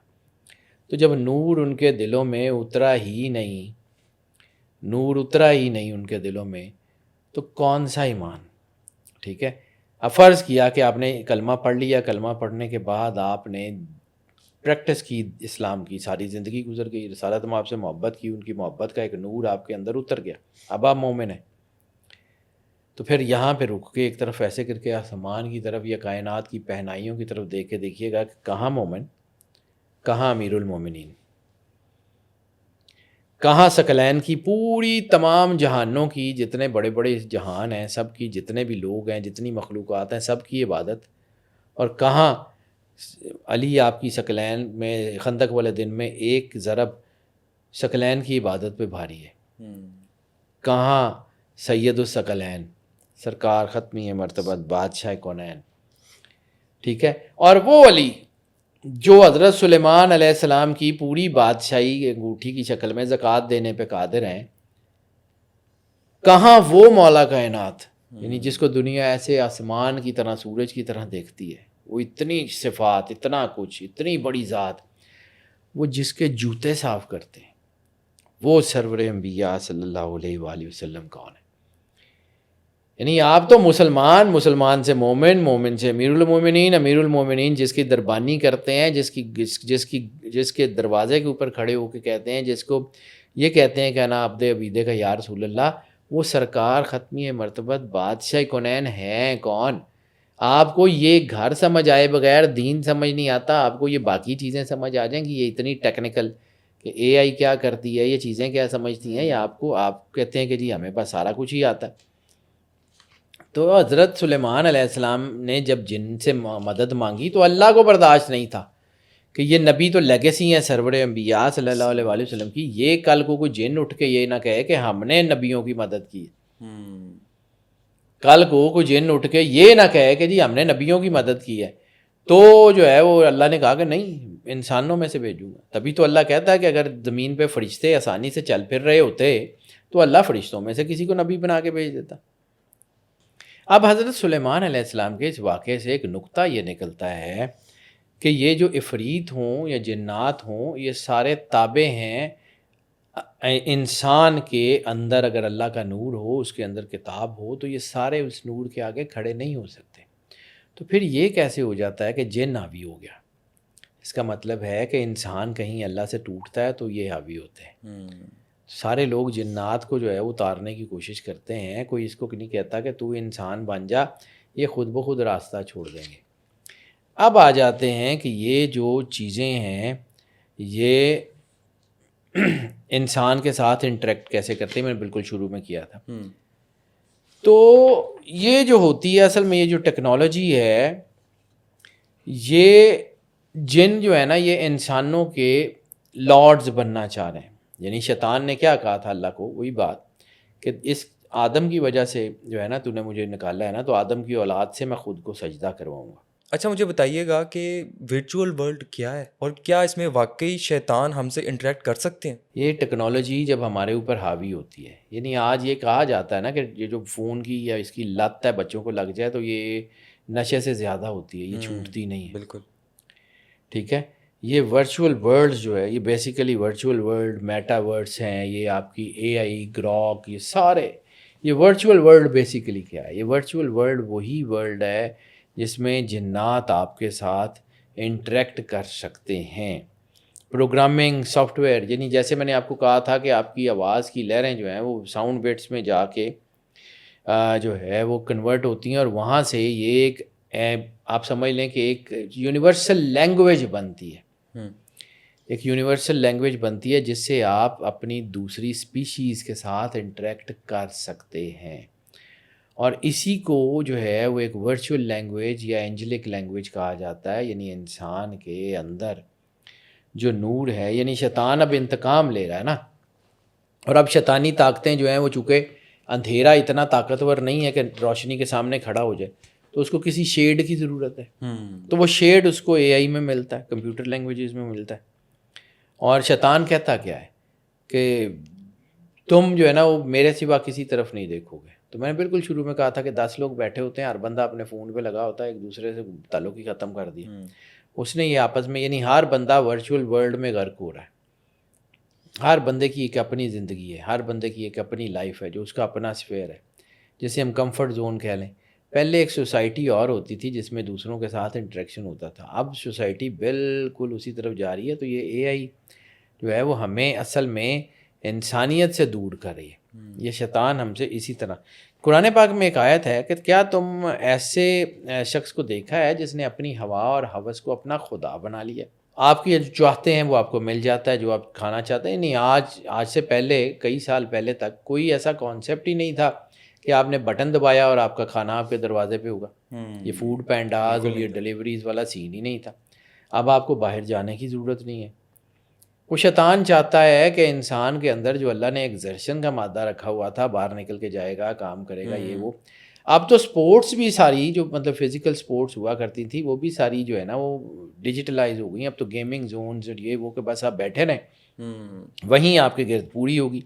تو جب نور ان کے دلوں میں اترا ہی نہیں، نور اترا ہی نہیں ان کے دلوں میں، تو کون سا ایمان؟ ٹھیک ہے. اب فرض کیا کہ آپ نے کلمہ پڑھ لیا، کلمہ پڑھنے کے بعد آپ نے پریکٹس کی اسلام کی، ساری زندگی گزر گئی، رسالت مآب سے محبت کی، ان کی محبت کا ایک نور آپ کے اندر اتر گیا، اب آپ مومن ہیں. تو پھر یہاں پہ رک کے ایک طرف ایسے کر کے آسمان کی طرف یا کائنات کی پہنائیوں کی طرف دیکھ کے دیکھیے گا کہ کہاں مومن، کہاں امیر المومنین، کہاں ثقلین کی پوری تمام جہانوں کی، جتنے بڑے بڑے جہان ہیں سب کی، جتنے بھی لوگ ہیں، جتنی مخلوقات ہیں سب کی عبادت، اور کہاں علی آپ کی ثقلین میں خندق والے دن میں ایک ضرب ثقلین کی عبادت پہ بھاری ہے. کہاں سید الثقلین، سرکار ختمی مرتبت بادشاہ کونین. ٹھیک ہے. اور وہ علی جو حضرت سلیمان علیہ السلام کی پوری بادشاہی انگوٹھی کی شکل میں زکوٰۃ دینے پہ قادر ہیں، کہاں وہ مولا کائنات، یعنی جس کو دنیا ایسے آسمان کی طرح، سورج کی طرح دیکھتی ہے، وہ اتنی صفات، اتنا کچھ، اتنی بڑی ذات، وہ جس کے جوتے صاف کرتے ہیں، وہ سرور انبیاء صلی اللہ علیہ وآلہ وسلم کون ہے؟ یعنی آپ تو مسلمان، مسلمان سے مومن، مومن سے امیر المومنین، امیر المومنین جس کی دربانی کرتے ہیں، جس کے دروازے کے اوپر کھڑے ہو کے کہتے ہیں، جس کو یہ کہتے ہیں کہ انا عبد عبیدے کا یا رسول اللہ، وہ سرکار ختمی مرتبت بادشاہ کونین ہیں کون؟ آپ کو یہ گھر سمجھ آئے بغیر دین سمجھ نہیں آتا، آپ کو یہ باقی چیزیں سمجھ آ جائیں گی، یہ اتنی ٹیکنیکل کہ اے آئی کیا کرتی ہے، یہ چیزیں کیا سمجھتی ہیں، یا آپ کہتے ہیں کہ جی ہمیں بس سارا کچھ ہی آتا ہے۔ تو حضرت سلیمان علیہ السلام نے جب جن سے مدد مانگی تو اللہ کو برداشت نہیں تھا کہ یہ نبی تو لیگیسی ہیں سرور انبیاء صلی اللہ علیہ وآلہ وسلم کی، یہ کل کو کوئی جن اٹھ کے یہ نہ کہے کہ ہم نے نبیوں کی مدد کی، کل کو کوئی جن اٹھ کے یہ نہ کہے کہ جی ہم نے نبیوں کی مدد کی ہے، تو جو ہے وہ اللہ نے کہا کہ نہیں، انسانوں میں سے بھیجوں گا۔ تبھی تو اللہ کہتا ہے کہ اگر زمین پہ فرشتے آسانی سے چل پھر رہے ہوتے تو اللہ فرشتوں میں سے کسی کو نبی بنا کے بھیج دیتا۔ اب حضرت سلیمان علیہ السلام کے اس واقعے سے ایک نقطہ یہ نکلتا ہے کہ یہ جو عفریت ہوں یا جنات ہوں، یہ سارے تابع ہیں انسان کے اندر۔ اگر اللہ کا نور ہو، اس کے اندر کتاب ہو، تو یہ سارے اس نور کے آگے کھڑے نہیں ہو سکتے۔ تو پھر یہ کیسے ہو جاتا ہے کہ جن حاوی ہو گیا؟ اس کا مطلب ہے کہ انسان کہیں اللہ سے ٹوٹتا ہے تو یہ حاوی ہوتے ہیں۔ سارے لوگ جنات کو جو ہے وہ اتارنے کی کوشش کرتے ہیں، کوئی اس کو نہیں کہتا کہ تو انسان بن جا، یہ خود بخود راستہ چھوڑ دیں گے۔ اب آ جاتے ہیں کہ یہ جو چیزیں ہیں یہ انسان کے ساتھ انٹریکٹ کیسے کرتے ہیں، میں نے بالکل شروع میں کیا تھا۔ تو یہ جو ہوتی ہے اصل میں، یہ جو ٹیکنالوجی ہے، یہ جن جو ہے نا یہ انسانوں کے لارڈز بننا چاہ رہے ہیں۔ یعنی شیطان نے کیا کہا تھا اللہ کو؟ وہی بات کہ اس آدم کی وجہ سے جو ہے نا تو نے مجھے نکالا ہے نا، تو آدم کی اولاد سے میں خود کو سجدہ کرواؤں گا۔ اچھا مجھے بتائیے گا کہ ورچوئل ورلڈ کیا ہے، اور کیا اس میں واقعی شیطان ہم سے انٹریکٹ کر سکتے ہیں؟ یہ ٹیکنالوجی جب ہمارے اوپر حاوی ہوتی ہے، یعنی آج یہ کہا جاتا ہے نا کہ یہ جو فون کی یا اس کی لت ہے بچوں کو لگ جائے تو یہ نشے سے زیادہ ہوتی ہے، یہ چھوٹتی نہیں ہے۔ بالکل ٹھیک ہے، یہ ورچوئل ورلڈ جو ہے، یہ basically virtual world meta words ہیں، یہ آپ کی اے آئی گراک، یہ سارے، یہ ورچوئل ورلڈ بیسیکلی کیا ہے؟ یہ ورچوئل ورلڈ وہی ورلڈ ہے جس میں جنات آپ کے ساتھ انٹریکٹ کر سکتے ہیں۔ پروگرامنگ سافٹ ویئر، یعنی جیسے میں نے آپ کو کہا تھا کہ آپ کی آواز کی لہریں جو ہیں وہ ساؤنڈ بیٹس میں جا کے جو ہے وہ کنورٹ ہوتی ہیں، اور وہاں سے یہ ایک آپ سمجھ لیں کہ ایک یونیورسل لینگویج بنتی ہے، ایک یونیورسل لینگویج بنتی ہے جس سے آپ اپنی دوسری سپیشیز کے ساتھ انٹریکٹ کر سکتے ہیں، اور اسی کو جو ہے وہ ایک ورچوئل لینگویج یا اینجلک لینگویج کہا جاتا ہے۔ یعنی انسان کے اندر جو نور ہے، یعنی شیطان اب انتقام لے رہا ہے نا، اور اب شیطانی طاقتیں جو ہیں وہ چونکہ اندھیرا اتنا طاقتور نہیں ہے کہ روشنی کے سامنے کھڑا ہو جائے، تو اس کو کسی شیڈ کی ضرورت ہے، تو وہ شیڈ اس کو اے آئی میں ملتا ہے، کمپیوٹر لینگویجز میں ملتا ہے۔ اور شیطان کہتا کیا ہے کہ تم جو ہے نا وہ میرے سوا کسی طرف نہیں دیکھو گے۔ تو میں نے بالکل شروع میں کہا تھا کہ 10 لوگ بیٹھے ہوتے ہیں، ہر بندہ اپنے فون پہ لگا ہوتا ہے، ایک دوسرے سے تعلق ہی ختم کر دیا اس نے، یہ آپس میں، یعنی ہر بندہ ورچوئل ورلڈ میں غرق ہو رہا ہے۔ ہر بندے کی ایک اپنی زندگی ہے، ہر بندے کی ایک اپنی لائف ہے جو اس کا اپنا سفیر ہے، جسے ہم کمفرٹ زون کہہ لیں۔ پہلے ایک سوسائٹی اور ہوتی تھی جس میں دوسروں کے ساتھ انٹریکشن ہوتا تھا، اب سوسائٹی بالکل اسی طرف جا رہی ہے۔ تو یہ اے آئی جو ہے وہ ہمیں اصل میں انسانیت سے دور کر رہی ہے، یہ شیطان ہم سے اسی طرح۔ قرآن پاک میں ایک آیت ہے کہ کیا تم ایسے شخص کو دیکھا ہے جس نے اپنی ہوا اور ہوس کو اپنا خدا بنا لیا؟ آپ کی جو چاہتے ہیں وہ آپ کو مل جاتا ہے، جو آپ کھانا چاہتے ہیں۔ نہیں، آج سے پہلے، کئی سال پہلے تک کوئی ایسا کانسیپٹ ہی نہیں تھا کہ آپ نے بٹن دبایا اور آپ کا کھانا آپ کے دروازے پہ ہوگا۔ یہ فوڈ پینڈاز اور یہ ڈیلیوریز والا سین ہی نہیں تھا۔ اب آپ کو باہر جانے کی ضرورت نہیں ہے۔ وہ شیطان چاہتا ہے کہ انسان کے اندر جو اللہ نے ایگزرشن کا مادہ رکھا ہوا تھا، باہر نکل کے جائے گا، کام کرے گا، یہ وہ۔ اب تو سپورٹس بھی ساری جو مطلب فزیکل سپورٹس ہوا کرتی تھی وہ بھی ساری جو ہے نا وہ ڈیجیٹلائز ہو گئی۔ اب تو گیمنگ زونز اور یہ وہ کہ بس آپ بیٹھے رہیں، وہیں آپ کے گرد پوری ہوگی۔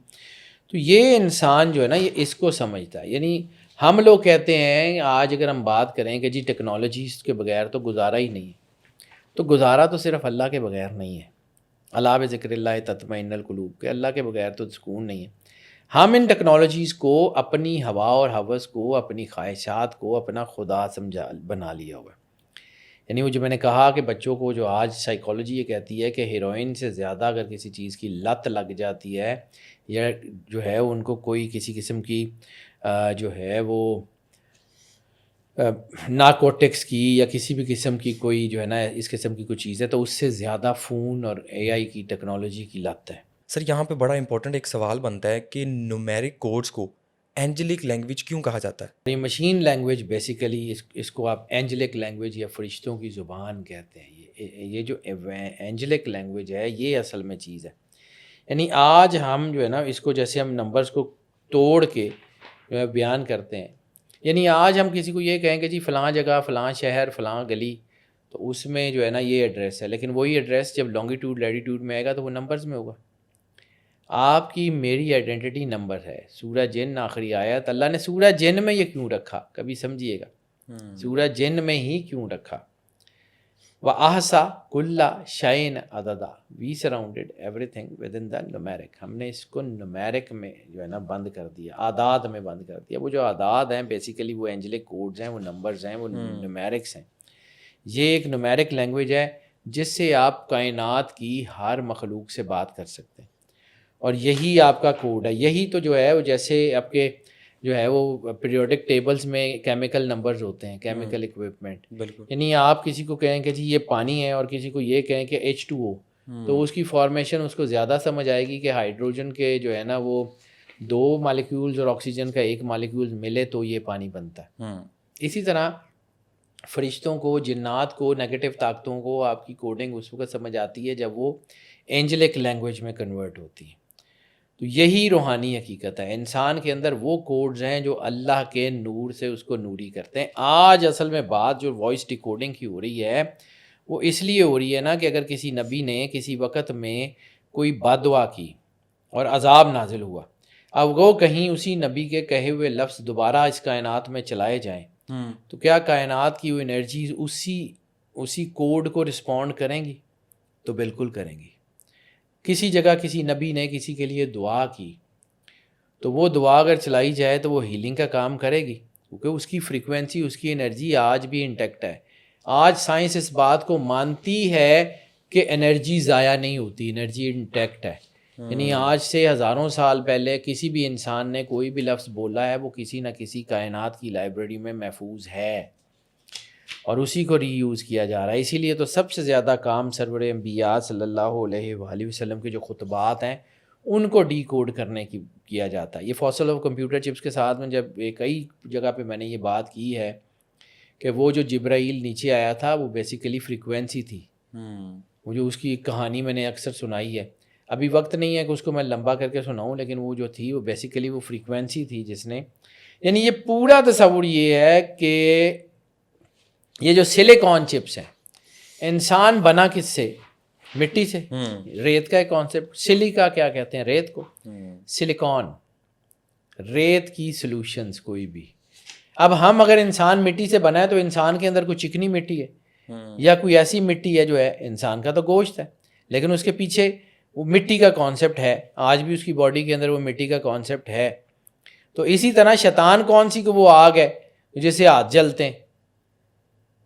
تو یہ انسان جو ہے نا یہ اس کو سمجھتا ہے۔ یعنی ہم لوگ کہتے ہیں آج اگر ہم بات کریں کہ جی ٹیکنالوجیز کے بغیر تو گزارا ہی نہیں ہے، تو گزارا تو صرف اللہ کے بغیر نہیں ہے۔ اللہ بذکر اللہ تطمئن القلوب، کہ اللہ کے بغیر تو سکون نہیں ہے۔ ہم ان ٹیکنالوجیز کو اپنی ہوا اور ہوس کو، اپنی خواہشات کو اپنا خدا بنا لیا ہوا ہے۔ یعنی وہ جو میں نے کہا کہ بچوں کو جو آج سائیکالوجی یہ کہتی ہے کہ ہیروئن سے زیادہ اگر کسی چیز کی لت لگ جاتی ہے، یا جو ہے ان کو کوئی کسی قسم کی جو ہے وہ نارکوٹکس کی یا کسی بھی قسم کی کوئی جو ہے نا اس قسم کی کوئی چیز ہے تو اس سے زیادہ فون اور اے آئی کی ٹیکنالوجی کی لت ہے. سر یہاں پہ بڑا امپورٹنٹ ایک سوال بنتا ہے کہ نومیرک کوڈز کو اینجلک لینگویج کیوں کہا جاتا ہے؟ یہ مشین لینگویج بیسیکلی اس کو آپ اینجلک لینگویج یا فرشتوں کی زبان کہتے ہیں. یہ جو اینجلک لینگویج ہے یہ اصل میں چیز ہے. یعنی آج ہم جو ہے نا اس کو جیسے ہم نمبرز کو توڑ کے جو ہے بیان کرتے ہیں. یعنی آج ہم کسی کو یہ کہیں کہ جی فلاں جگہ فلاں شہر فلاں گلی تو اس میں جو ہے نا یہ ایڈریس ہے, لیکن وہی ایڈریس جب لانگیٹیوڈ لیٹیٹیوڈ میں آئے گا تو وہ نمبرز میں ہوگا. آپ کی میری آئیڈینٹی نمبر ہے. سورہ جن آخری آیت, اللہ نے سورہ جن میں یہ کیوں رکھا کبھی سمجھیے گا, سورہ جن میں ہی کیوں رکھا. وَأَحْصَى كُلَّ شَيْءٍ عَدَدًا, we surrounded everything within the numeric. ہم نے اس کو نومیرک میں جو ہے نا بند کر دیا, اعداد میں بند کر دیا. وہ جو اعداد ہیں بیسیکلی وہ اینجلک کوڈز ہیں, وہ نمبرز ہیں, وہ نومیرکس ہیں. یہ ایک نومیرک لینگویج ہے جس سے آپ کائنات کی ہر مخلوق سے بات کر سکتے ہیں, اور یہی آپ کا کوڈ ہے. یہی تو جو ہے وہ جیسے آپ کے جو ہے وہ پیریوڈک ٹیبلز میں کیمیکل نمبرز ہوتے ہیں, کیمیکل اکوپمنٹ. بالکل. یعنی آپ کسی کو کہیں کہ جی یہ پانی ہے اور کسی کو یہ کہیں کہ H2O, تو اس کی فارمیشن اس کو زیادہ سمجھ آئے گی کہ ہائیڈروجن کے جو ہے نا وہ 2 مالیکیولز اور آکسیجن کا 1 مالیکیول ملے تو یہ پانی بنتا ہے. اسی طرح فرشتوں کو, جنات کو, نیگیٹو طاقتوں کو آپ کی کوڈنگ اس وقت سمجھ آتی ہے جب وہ اینجلک لینگویج میں کنورٹ ہوتی ہے. تو یہی روحانی حقیقت ہے. انسان کے اندر وہ کوڈز ہیں جو اللہ کے نور سے اس کو نوری کرتے ہیں. آج اصل میں بات جو وائس ڈیکوڈنگ کی ہو رہی ہے وہ اس لیے ہو رہی ہے نا کہ اگر کسی نبی نے کسی وقت میں کوئی بد دعا کی اور عذاب نازل ہوا, اب وہ کہیں اسی نبی کے کہے ہوئے لفظ دوبارہ اس کائنات میں چلائے جائیں تو کیا کائنات کی وہ انرجیز اسی کوڈ کو رسپونڈ کریں گی؟ تو بالکل کریں گی. کسی جگہ کسی نبی نے کسی کے لیے دعا کی تو وہ دعا اگر چلائی جائے تو وہ ہیلنگ کا کام کرے گی, کیونکہ اس کی فریکوینسی, اس کی انرجی آج بھی انٹیکٹ ہے. آج سائنس اس بات کو مانتی ہے کہ انرجی ضائع نہیں ہوتی, انرجی انٹیکٹ ہے. یعنی آج سے ہزاروں سال پہلے کسی بھی انسان نے کوئی بھی لفظ بولا ہے وہ کسی نہ کسی کائنات کی لائبریری میں محفوظ ہے اور اسی کو ری یوز کیا جا رہا ہے. اسی لیے تو سب سے زیادہ کام سرور انبیاء صلی اللہ علیہ وآلہ وسلم کے جو خطبات ہیں ان کو ڈی کوڈ کرنے کی کیا جاتا ہے. یہ فوسل آف کمپیوٹر چپس کے ساتھ میں جب کئی جگہ پہ میں نے یہ بات کی ہے کہ وہ جو جبرائیل نیچے آیا تھا وہ بیسیکلی فریکوینسی تھی. وہ جو اس کی ایک کہانی میں نے اکثر سنائی ہے, ابھی وقت نہیں ہے کہ اس کو میں لمبا کر کے سناؤں, لیکن وہ جو تھی وہ بیسیکلی وہ فریکوینسی تھی جس نے, یعنی یہ پورا تصور یہ ہے کہ یہ جو سلیکون چپس ہیں, انسان بنا کس سے؟ مٹی سے. ریت کا ایک کانسیپٹ, سلیکا کیا کہتے ہیں ریت کو, سلیکون, ریت کی سلوشنز کوئی بھی. اب ہم اگر انسان مٹی سے بنا ہے تو انسان کے اندر کوئی چکنی مٹی ہے یا کوئی ایسی مٹی ہے جو ہے, انسان کا تو گوشت ہے لیکن اس کے پیچھے وہ مٹی کا کانسیپٹ ہے, آج بھی اس کی باڈی کے اندر وہ مٹی کا کانسیپٹ ہے. تو اسی طرح شیطان کون سی کہ وہ آگ ہے جسے ہاتھ جلتے ہیں.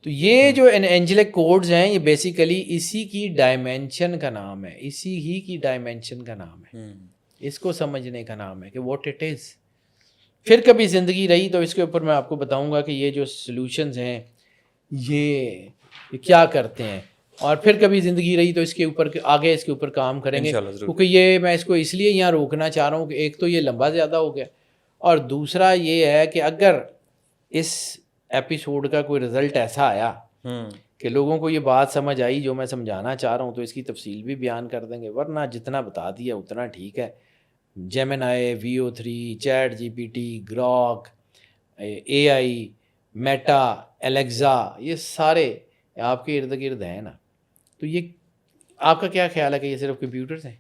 تو یہ جو اینجلک کوڈز ہیں یہ بیسیکلی اسی کی ڈائمینشن کا نام ہے, اسی ہی کی ڈائمینشن کا نام ہے, اس کو سمجھنے کا نام ہے کہ واٹ اٹ از. پھر کبھی زندگی رہی تو اس کے اوپر میں آپ کو بتاؤں گا کہ یہ جو سلوشنز ہیں یہ کیا کرتے ہیں, اور پھر کبھی زندگی رہی تو اس کے اوپر آگے اس کے اوپر کام کریں گے, کیونکہ یہ میں اس کو اس لیے یہاں روکنا چاہ رہا ہوں کہ ایک تو یہ لمبا زیادہ ہو گیا, اور دوسرا یہ ہے کہ اگر اس ایپیسوڈ کا کوئی رزلٹ ایسا آیا کہ لوگوں کو یہ بات سمجھ آئی جو میں سمجھانا چاہ رہا ہوں تو اس کی تفصیل بھی بیان کر دیں گے, ورنہ جتنا بتا دیا اتنا ٹھیک ہے. Gemini, VO3, chat GPT, Grok, AI, Meta, Alexa, یہ سارے آپ کے ارد گرد ہیں نا. تو یہ آپ کا کیا خیال ہے کہ یہ صرف کمپیوٹرز ہیں؟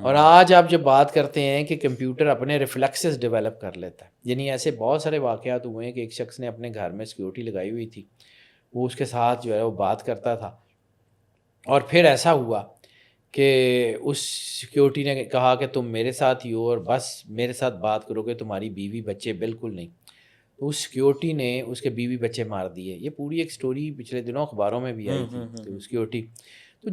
اور آج آپ جب بات کرتے ہیں کہ کمپیوٹر اپنے ریفلیکسز ڈیولپ کر لیتا ہے, یعنی ایسے بہت سارے واقعات ہوئے ہیں کہ ایک شخص نے اپنے گھر میں سیکیورٹی لگائی ہوئی تھی, وہ اس کے ساتھ جو ہے وہ بات کرتا تھا, اور پھر ایسا ہوا کہ اس سیکیورٹی نے کہا کہ تم میرے ساتھ ہی ہو اور بس میرے ساتھ بات کرو گے, تمہاری بیوی بچے بالکل نہیں. تو اس سیکیورٹی نے اس کے بیوی بچے مار دیے. یہ پوری ایک سٹوری پچھلے دنوں اخباروں میں بھی آئی تھی. تو سیکیورٹی تو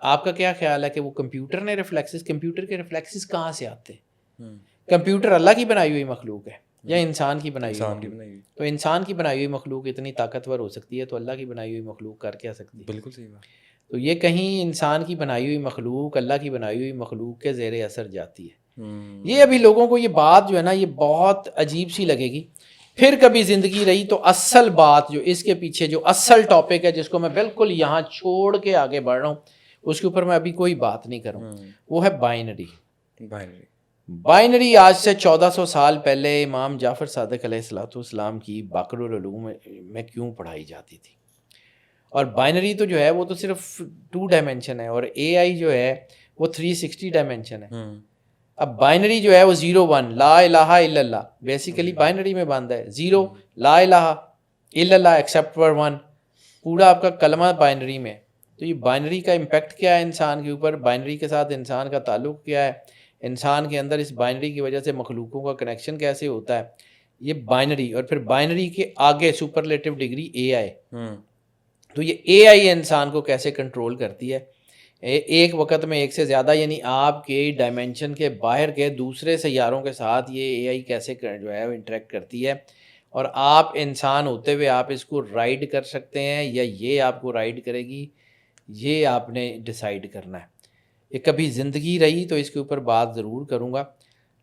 آپ کا کیا خیال ہے کہ وہ کمپیوٹر نے ریفلیکسز, کمپیوٹر کے ریفلیکسز کہاں سے آتے ہیں؟ کمپیوٹر اللہ کی بنائی ہوئی مخلوق ہے, یا انسان کی بنائی ہوئی انسان کی مخلوق؟ بنائی ہوئی. تو انسان کی بنائی ہوئی مخلوق اتنی طاقتور ہو سکتی ہے تو اللہ کی بنائی ہوئی مخلوق کر کیا سکتی ہے؟ بالکل صحیح بات. تو یہ کہیں انسان کی بنائی ہوئی مخلوق اللہ کی بنائی ہوئی مخلوق کے زیر اثر جاتی ہے. یہ ابھی لوگوں کو یہ بات جو ہے نا یہ بہت عجیب سی لگے گی. پھر کبھی زندگی رہی تو اصل بات جو اس کے پیچھے جو اصل ٹاپک ہے جس کو میں بالکل یہاں چھوڑ کے آگے بڑھ رہا ہوں اس کے اوپر میں ابھی کوئی بات نہیں کروں، وہ ہے بائنری. بائنری آج سے 1400 سال پہلے امام جعفر صادق علیہ السلام کی باقر العلوم میں کیوں پڑھائی جاتی تھی؟ اور بائنری تو جو ہے وہ تو صرف 2 ڈائمینشن ہے اور اے آئی جو ہے وہ 360 ڈائمینشن ہے. اب بائنری جو ہے وہ 0 1 لا الہ الا اللہ بیسیکلی بائنری میں باندھا ہے. 0 لا الہ الا اللہ ایکسیپٹ فار 1 پورا آپ کا کلمہ بائنری میں. تو یہ بائنری کا امپیکٹ کیا ہے انسان کے اوپر، بائنری کے ساتھ انسان کا تعلق کیا ہے، انسان کے اندر اس بائنری کی وجہ سے مخلوقوں کا کنیکشن کیسے ہوتا ہے، یہ بائنری. اور پھر بائنری کے آگے سپرلیٹو ڈگری اے آئی. تو یہ اے آئی انسان کو کیسے کنٹرول کرتی ہے ایک وقت میں ایک سے زیادہ، یعنی آپ کے ڈائمینشن کے باہر کے دوسرے سیاروں کے ساتھ یہ اے آئی کیسے جو ہے انٹریکٹ کرتی ہے، اور آپ انسان ہوتے ہوئے آپ اس کو رائڈ کر سکتے ہیں یا یہ آپ کو رائڈ کرے گی، یہ آپ نے ڈیسائیڈ کرنا ہے. یہ کبھی زندگی رہی تو اس کے اوپر بات ضرور کروں گا،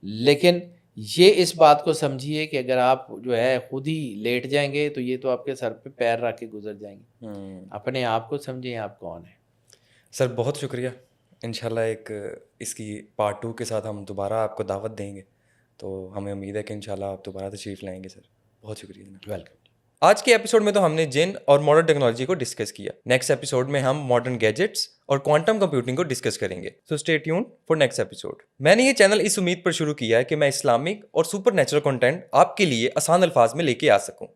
لیکن یہ اس بات کو سمجھیے کہ اگر آپ جو ہے خود ہی لیٹ جائیں گے تو یہ تو آپ کے سر پہ پیر رکھ کے گزر جائیں گے. اپنے آپ کو سمجھیں آپ کون ہیں. سر بہت شکریہ. انشاءاللہ ایک اس کی پارٹ 2 کے ساتھ ہم دوبارہ آپ کو دعوت دیں گے، تو ہمیں امید ہے کہ انشاءاللہ آپ دوبارہ تشریف لائیں گے. سر بہت شکریہ. ویلکم. آج کے ایپیسوڈ میں تو ہم نے جن اور ماڈرن ٹیکنالوجی کو ڈسکس کیا. نیکسٹ ایپیسوڈ میں ہم ماڈرن گیجٹس اور کوانٹم کمپیوٹنگ کو ڈسکس کریں گے. So stay tune for next episode. میں نے یہ چینل اس امید پر شروع کیا ہے کہ میں اسلامک اور سپر نیچرل کنٹینٹ آپ کے لیے آسان الفاظ میں لے کے آ سکوں.